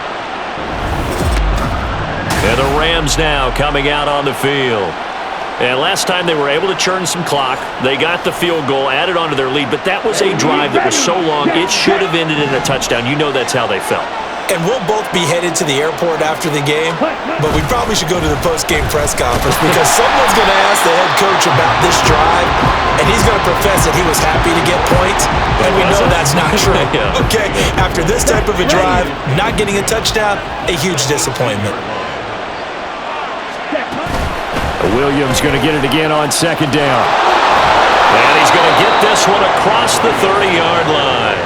Speaker 2: And the Rams now coming out on the field. And last time they were able to churn some clock. They got the field goal, added on to their lead, but that was a drive that was so long, it should have ended in a touchdown. You know that's how they felt.
Speaker 3: And we'll both be headed to the airport after the game, but we probably should go to the post-game press conference because someone's going to ask the head coach about this drive, and he's going to profess that he was happy to get points, and we know that's not true.
Speaker 2: Yeah.
Speaker 3: Okay, after this type of a drive, not getting a touchdown, a huge disappointment.
Speaker 2: Williams going to get it again on second down. And he's going to get this one across the 30-yard line.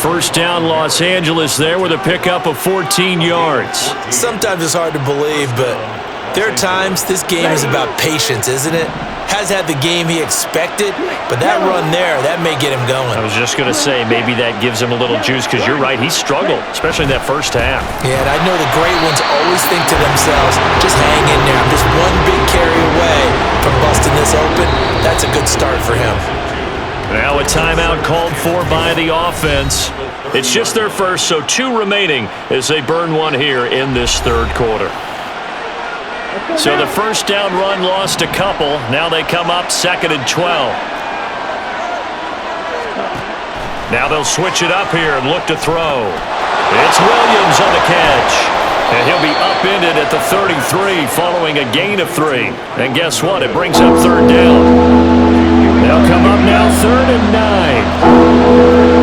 Speaker 2: First down, Los Angeles there with a pickup of 14 yards.
Speaker 3: Sometimes it's hard to believe, but there are times this game is about patience, isn't it? Has had the game he expected, but that run there, that may get him going.
Speaker 2: I was just going to say, maybe that gives him a little juice because you're right, he struggled, especially in that first half.
Speaker 3: Yeah, and I know the great ones always think to themselves, just hang in there. I'm just one big carry away from busting this open. That's a good start for him.
Speaker 2: Now a timeout called for by the offense. It's just their first, so 2 remaining as they burn one here in this third quarter. So the first down run lost a couple. Now they come up 2nd and 12. Now they'll switch it up here and look to throw. It's Williams on the catch. And he'll be upended at the 33 following a gain of 3. And guess what? It brings up third down. They'll come up now 3rd and 9.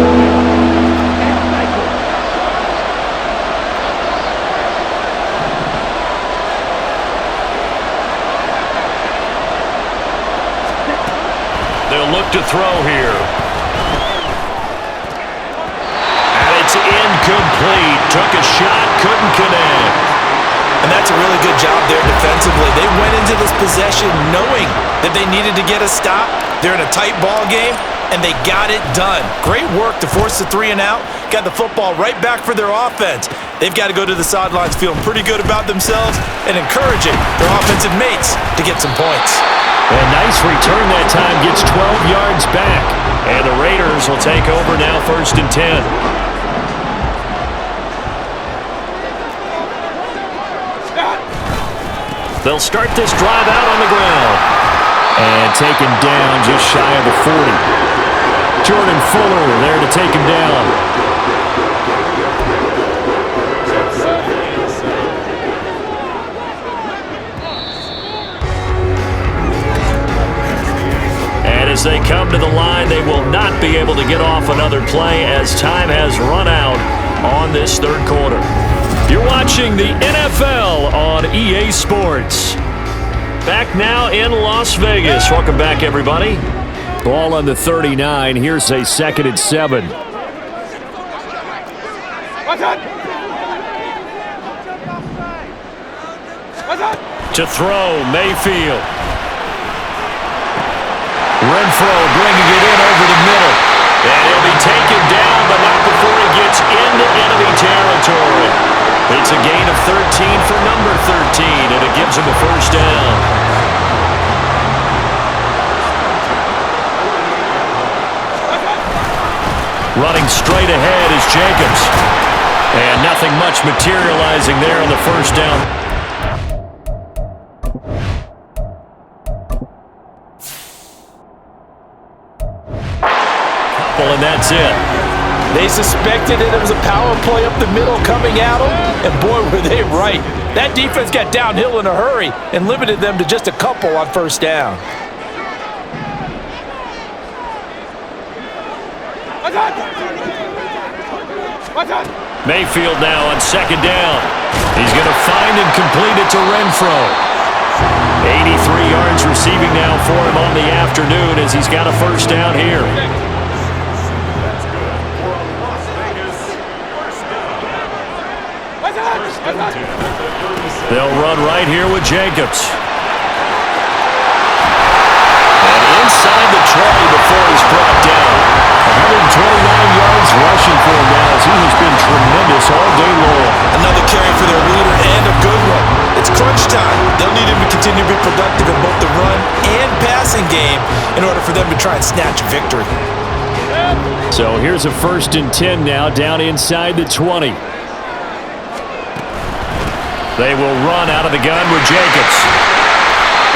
Speaker 2: Look to throw here. And it's incomplete. Took a shot, couldn't connect.
Speaker 3: And that's a really good job there defensively. They went into this possession knowing that they needed to get a stop. They're in a tight ball game, and they got it done. Great work to force the 3 and out. Got the football right back for their offense. They've got to go to the sidelines feeling pretty good about themselves and encouraging their offensive mates to get some points.
Speaker 2: A nice return that time, gets 12 yards back. And the Raiders will take over now 1st and 10. They'll start this drive out on the ground. And taken down just shy of the 40. Jordan Fuller there to take him down. And as they come to the line, they will not be able to get off another play as time has run out on this third quarter. You're watching the NFL on EA Sports. Back now in Las Vegas. Welcome back, everybody. Ball on the 39. Here's a 2nd and 7. To throw, Mayfield. Renfro bringing it in over the middle. And he'll be taken down, but not before he gets into enemy territory. It's a gain of 13 for number 13, and it gives him a first down. Running straight ahead is Jacobs. And nothing much materializing there on the first down. And that's it.
Speaker 3: They suspected it was a power play up the middle coming at them, and boy, were they right. That defense got downhill in a hurry and limited them to just a couple on first down.
Speaker 2: Mayfield now on 2nd down. He's going to find and complete it to Renfro. 83 yards receiving now for him on the afternoon as he's got a first down here. They'll run right here with Jacobs. And inside the 20 before he's brought down. 129 yards rushing for him now as he has been tremendous all day long.
Speaker 3: Another carry for their leader and a good one. It's crunch time. They'll need him to continue to be productive in both the run and passing game in order for them to try and snatch a victory.
Speaker 2: So here's a 1st and 10 now down inside the 20. They will run out of the gun with Jacobs.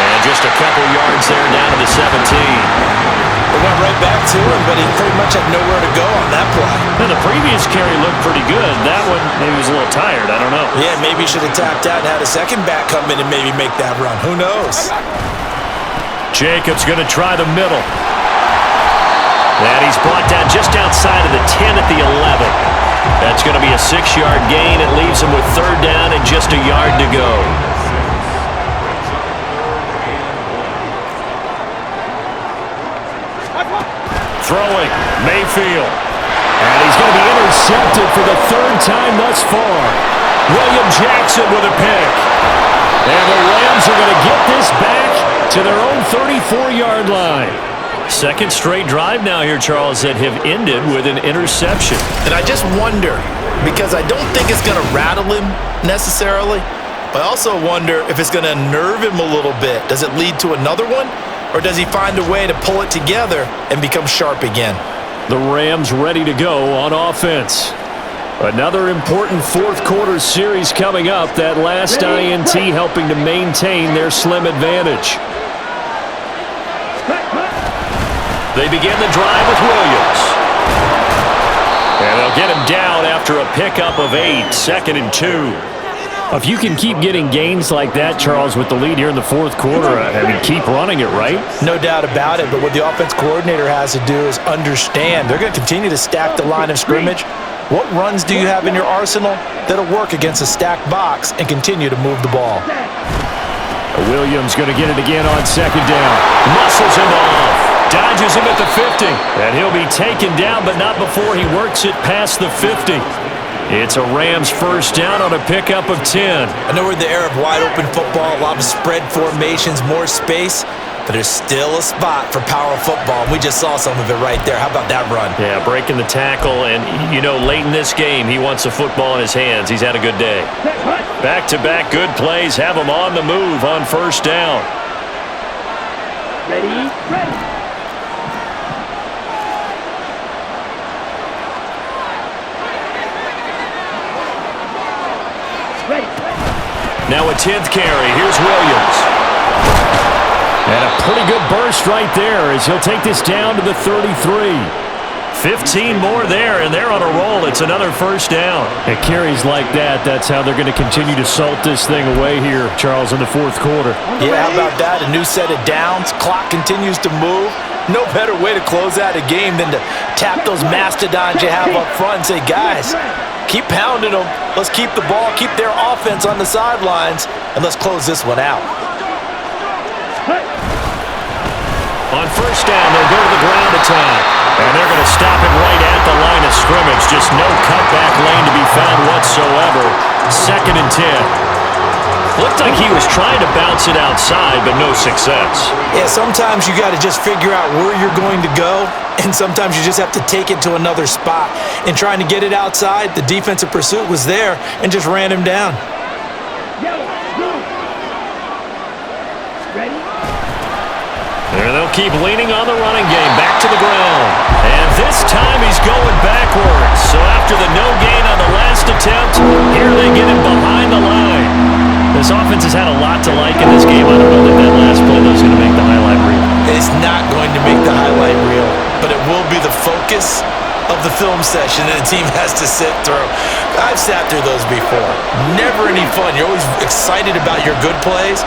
Speaker 2: And just a couple yards there down to the 17.
Speaker 3: They went right back to him, but he pretty much had nowhere to go on that play.
Speaker 2: Now, the previous carry looked pretty good. That one, maybe he was a little tired. I don't know.
Speaker 3: Yeah, maybe he should have tapped out and had a second back come in and maybe make that run. Who knows?
Speaker 2: Jacobs going to try the middle. And he's brought down just outside of the 10 at the 11. That's going to be a 6-yard gain. It leaves him with 3rd down and just a yard to go. Throwing, Mayfield. And he's going to be intercepted for the 3rd time thus far. William Jackson with a pick. And the Rams are going to get this back to their own 34-yard line. 2nd straight drive now here, Charles, that have ended with an interception.
Speaker 3: And I just wonder, because I don't think it's going to rattle him necessarily, but I also wonder if it's going to unnerve him a little bit. Does it lead to another one? Or does he find a way to pull it together and become sharp again?
Speaker 2: The Rams ready to go on offense. Another important 4th quarter series coming up. That last INT helping to maintain their slim advantage. They begin the drive with Williams. And they'll get him down after a pickup of 8, 2nd and 2. If you can keep getting gains like that, Charles, with the lead here in the 4th quarter, I mean, keep running it, right?
Speaker 3: No doubt about it, but what the offense coordinator has to do is understand. They're going to continue to stack the line of scrimmage. What runs do you have in your arsenal that'll work against a stacked box and continue to move the ball?
Speaker 2: Williams going to get it again on 2nd down. Muscles him off. Dodges him at the 50. And he'll be taken down, but not before he works it past the 50. It's a Rams first down on a pickup of 10.
Speaker 3: I know we're in the era of wide-open football, a lot of spread formations, more space, but there's still a spot for power football. We just saw some of it right there. How about that run?
Speaker 2: Yeah, breaking the tackle, and, you know, late in this game, he wants the football in his hands. He's had a good day. Back-to-back good plays have him on the move on first down.
Speaker 5: Ready?
Speaker 2: Now a 10th carry. Here's Williams. And a pretty good burst right there as he'll take this down to the 33. 15 more there, and they're on a roll. It's another first down. It carries like that. That's how they're going to continue to salt this thing away here, Charles, in the fourth quarter.
Speaker 3: Yeah, how about that? A new set of downs. Clock continues to move. No better way to close out a game than to tap those mastodons you have up front and say, guys, keep pounding them. Let's keep the ball, keep their offense on the sidelines, and let's close this one out.
Speaker 2: On first down, they'll go to the ground attack. And they're going to stop it right at the line of scrimmage. Just no cutback lane to be found whatsoever. 2nd and 10. Looked like he was trying to bounce it outside, but no success.
Speaker 3: Yeah, sometimes you got to just figure out where you're going to go, and sometimes you just have to take it to another spot. In trying to get it outside, the defensive pursuit was there and just ran him down.
Speaker 2: There they'll keep leaning on the running game. Back to the ground. And this time he's going backwards. So after the no gain on the last attempt, here they get him behind the line. This offense has had a lot to like in this game. I don't know that that last play was going to make the highlight reel.
Speaker 3: It's not going to make the highlight reel, but it will be the focus of the film session that the team has to sit through. I've sat through those before. Never any fun. You're always excited about your good plays.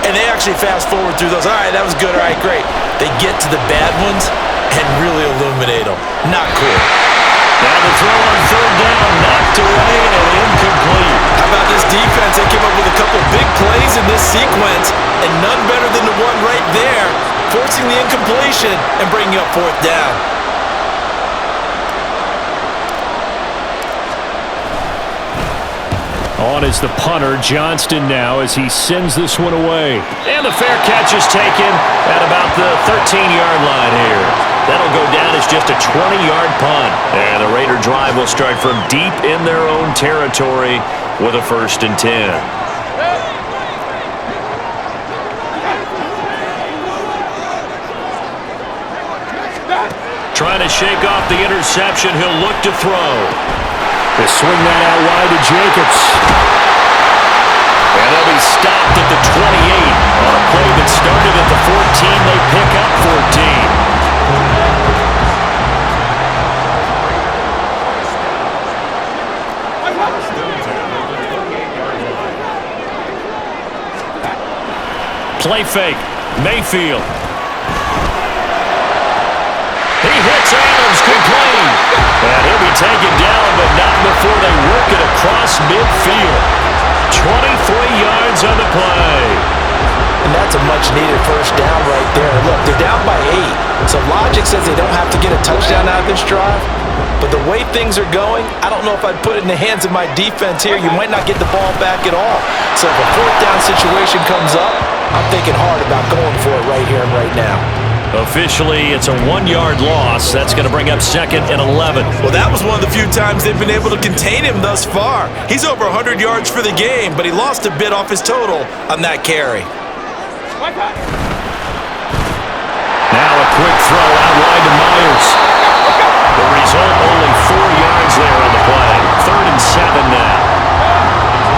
Speaker 3: And they actually fast forward through those. All right, that was good. All right, great. They get to the bad ones and really illuminate them. Not cool.
Speaker 2: Now the throw on third down, knocked away and incomplete.
Speaker 3: How about this defense? They came up with a couple big plays in this sequence, and none better than the one right there, forcing the incompletion and bringing up 4th down.
Speaker 2: On is the punter, Johnston now, as he sends this one away. And the fair catch is taken at about the 13-yard line here. That'll go down as just a 20-yard punt. And the Raider drive will start from deep in their own territory with a 1st and 10. Trying to shake off the interception, he'll look to throw. They swing that out wide to Jacobs. And they'll be stopped at the 28. On a play that started at the 14, they pick up 14. Play fake. Mayfield. He hits Adams, complete. And he'll be taken down, but not before they work it across midfield. 23 yards on the play.
Speaker 3: And that's a much-needed first down right there. Look, they're down by 8. So logic says they don't have to get a touchdown out of this drive. But the way things are going, I don't know if I'd put it in the hands of my defense here. You might not get the ball back at all. So if a 4th down situation comes up, I'm thinking hard about going for it right here and right now.
Speaker 2: Officially, it's a 1-yard loss. That's going to bring up 2nd and 11.
Speaker 3: Well, that was one of the few times they've been able to contain him thus far. He's over 100 yards for the game, but he lost a bit off his total on that carry.
Speaker 2: Now a quick throw out wide to Myers. The result, only 4 yards there on the play. 3rd and 7 now.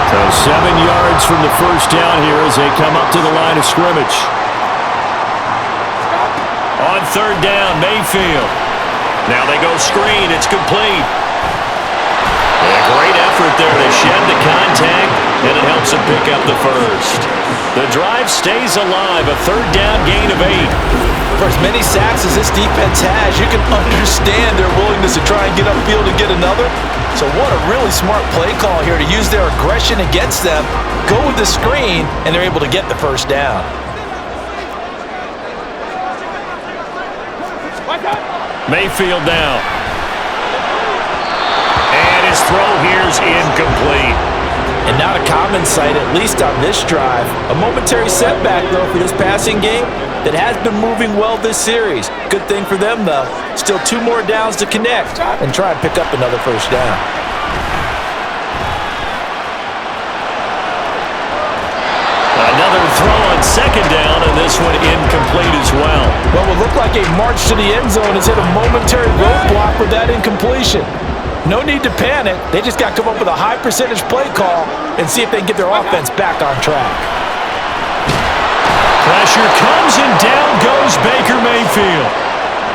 Speaker 2: So 7 yards from the first down here as they come up to the line of scrimmage. On 3rd down, Mayfield. Now they go screen. It's complete. And a great effort there to shed the contact, and it helps him pick up the first. The drive stays alive. A 3rd down gain of 8.
Speaker 3: For as many sacks as this defense has, you can understand their willingness to try and get upfield and get another. So what a really smart play call here to use their aggression against them, go with the screen, and they're able to get the first down.
Speaker 2: Mayfield now. And his throw here's incomplete.
Speaker 3: And not a common sight, at least on this drive. A momentary setback, though, for this passing game that has been moving well this series. Good thing for them, though. Still 2 more downs to connect and try and pick up another first down.
Speaker 2: Another throw on 2nd down, and this one incomplete as well.
Speaker 3: What would look like a march to the end zone has hit a momentary roadblock with that incompletion. No need to panic. They just got to come up with a high percentage play call and see if they can get their offense back on track.
Speaker 2: Pressure comes and down goes Baker Mayfield.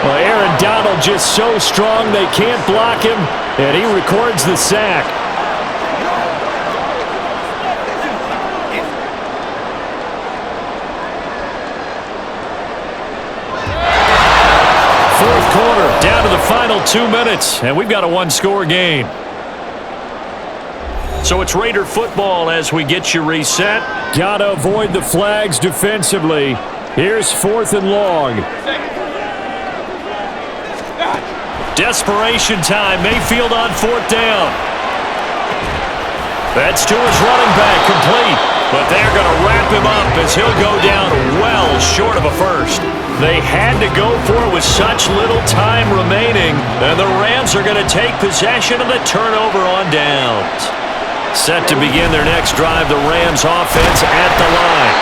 Speaker 2: Well, Aaron Donald just so strong they can't block him, and he records the sack. Fourth quarter, down to the final 2 minutes, and we've got a one-score game. So it's Raider football as we get you reset. Gotta avoid the flags defensively. Here's 4th and long. Desperation time. Mayfield on 4th down. That's to his running back, complete. But they're going to wrap him up as he'll go down well short of a first. They had to go for it with such little time remaining, and the Rams are going to take possession of the turnover on downs. Set to begin their next drive, the Rams offense at the line.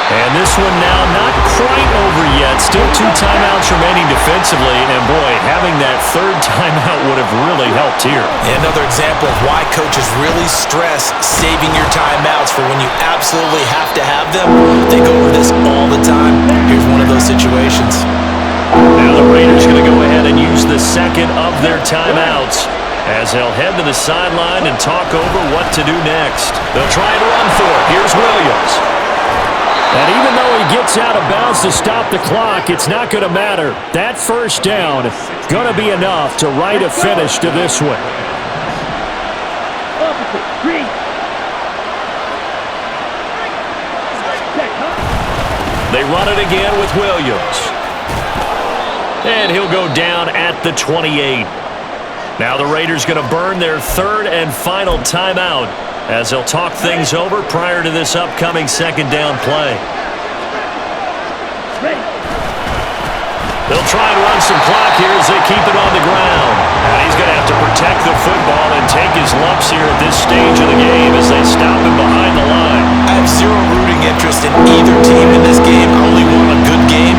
Speaker 2: And this one now not quite over yet. Still 2 timeouts remaining defensively. And boy, having that 3rd timeout would have really helped here.
Speaker 3: Another example of why coaches really stress saving your timeouts for when you absolutely have to have them. They go over this all the time. Here's one of those situations.
Speaker 2: Now the Raiders going to go ahead and use the 2nd of their timeouts as they'll head to the sideline and talk over what to do next. They'll try and run for it. Here's Williams. And even though he gets out of bounds to stop the clock, it's not going to matter. That first down going to be enough to write a finish to this one. They run it again with Williams. And he'll go down at the 28. Now the Raiders going to burn their 3rd and final timeout as they'll talk things over prior to this upcoming 2nd down play. They'll try and run some clock here as they keep it on the ground. And he's going to have to protect the football and take his lumps here at this stage of the game as they stop him behind the line.
Speaker 3: I have zero rooting interest in either team in this game. I only want a good game.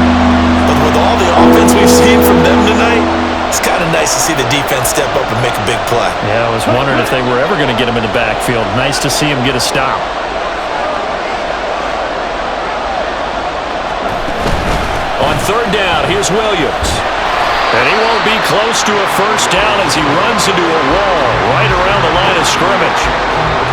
Speaker 3: But with all the offense we've seen from them tonight, it's kind of nice to see the defense step up and make a big play.
Speaker 2: Yeah, I was wondering if they were ever going to get him in the backfield. Nice to see him get a stop. On 3rd down, here's Williams. And he won't be close to a first down as he runs into a wall right around the line of scrimmage.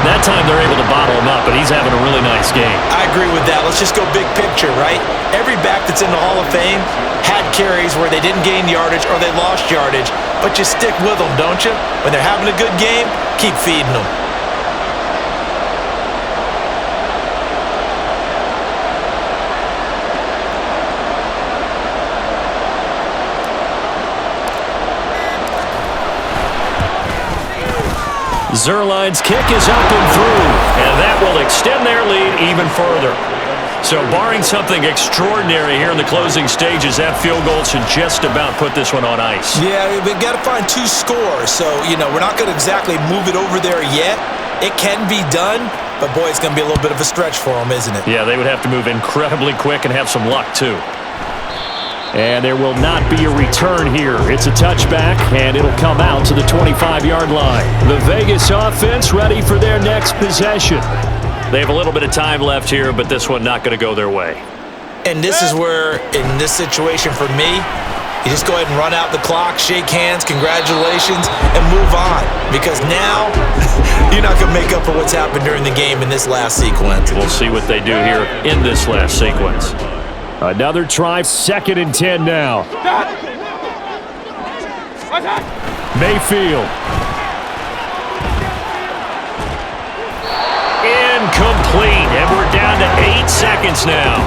Speaker 2: That time they're able to bottle him up, but he's having a really nice game.
Speaker 3: I agree with that. Let's just go big picture, right? Every back that's in the Hall of Fame had carries where they didn't gain yardage or they lost yardage, but you stick with them, don't you? When they're having a good game, keep feeding them.
Speaker 2: Zerline's kick is up and through, and that will extend their lead even further. So barring something extraordinary here in the closing stages, that field goal should just about put this one on ice.
Speaker 3: Yeah, we've got to find 2 scores. So, we're not going to exactly move it over there yet. It can be done, but boy, it's going to be a little bit of a stretch for them, isn't it?
Speaker 2: Yeah, they would have to move incredibly quick and have some luck, too. And there will not be a return here. It's a touchback, and it'll come out to the 25-yard line. The Vegas offense ready for their next possession. They have a little bit of time left here, but this one not going to go their way.
Speaker 3: And this is where, in this situation for me, you just go ahead and run out the clock, shake hands, congratulations, and move on. Because now, you're not going to make up for what's happened during the game in this last sequence.
Speaker 2: We'll see what they do here in this last sequence. Another try, 2nd and 10 now. Mayfield. Incomplete, and we're down to 8 seconds now.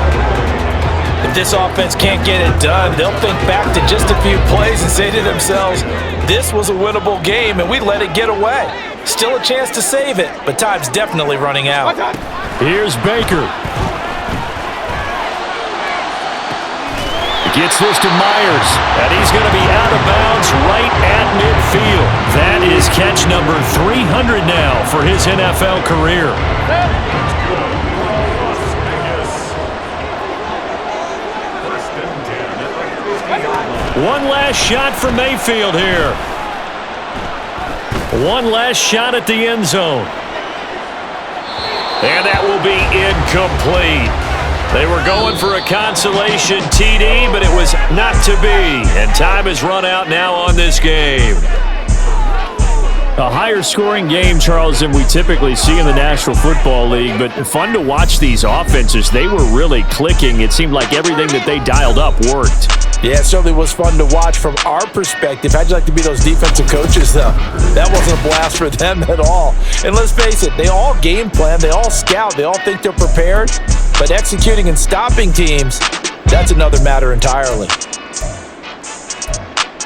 Speaker 3: If this offense can't get it done, they'll think back to just a few plays and say to themselves, this was a winnable game and we let it get away. Still a chance to save it, but time's definitely running out.
Speaker 2: Here's Baker. Gets this to Myers, and he's going to be out of bounds right at midfield. That is catch number 300 now for his NFL career. One last shot for Mayfield here. One last shot at the end zone. And that will be incomplete. They were going for a consolation TD, but it was not to be. And time has run out now on this game. A higher scoring game, Charles, than we typically see in the National Football League, but fun to watch these offenses. They were really clicking. It seemed like everything that they dialed up worked.
Speaker 3: Yeah, it certainly was fun to watch from our perspective. How'd you like to be those defensive coaches, though? That wasn't a blast for them at all. And let's face it, they all game plan, they all scout, they all think they're prepared, but executing and stopping teams, that's another matter entirely.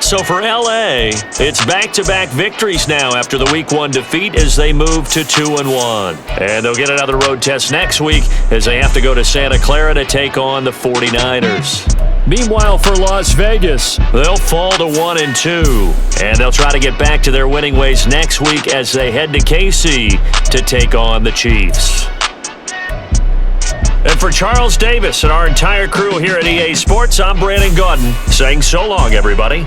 Speaker 2: So for LA, it's back-to-back victories now after the Week 1 defeat as they move to 2-1. And they'll get another road test next week as they have to go to Santa Clara to take on the 49ers. Meanwhile, for Las Vegas, they'll fall to 1-2. And they'll try to get back to their winning ways next week as they head to KC to take on the Chiefs. And for Charles Davis and our entire crew here at EA Sports, I'm Brandon Gaudin saying so long, everybody.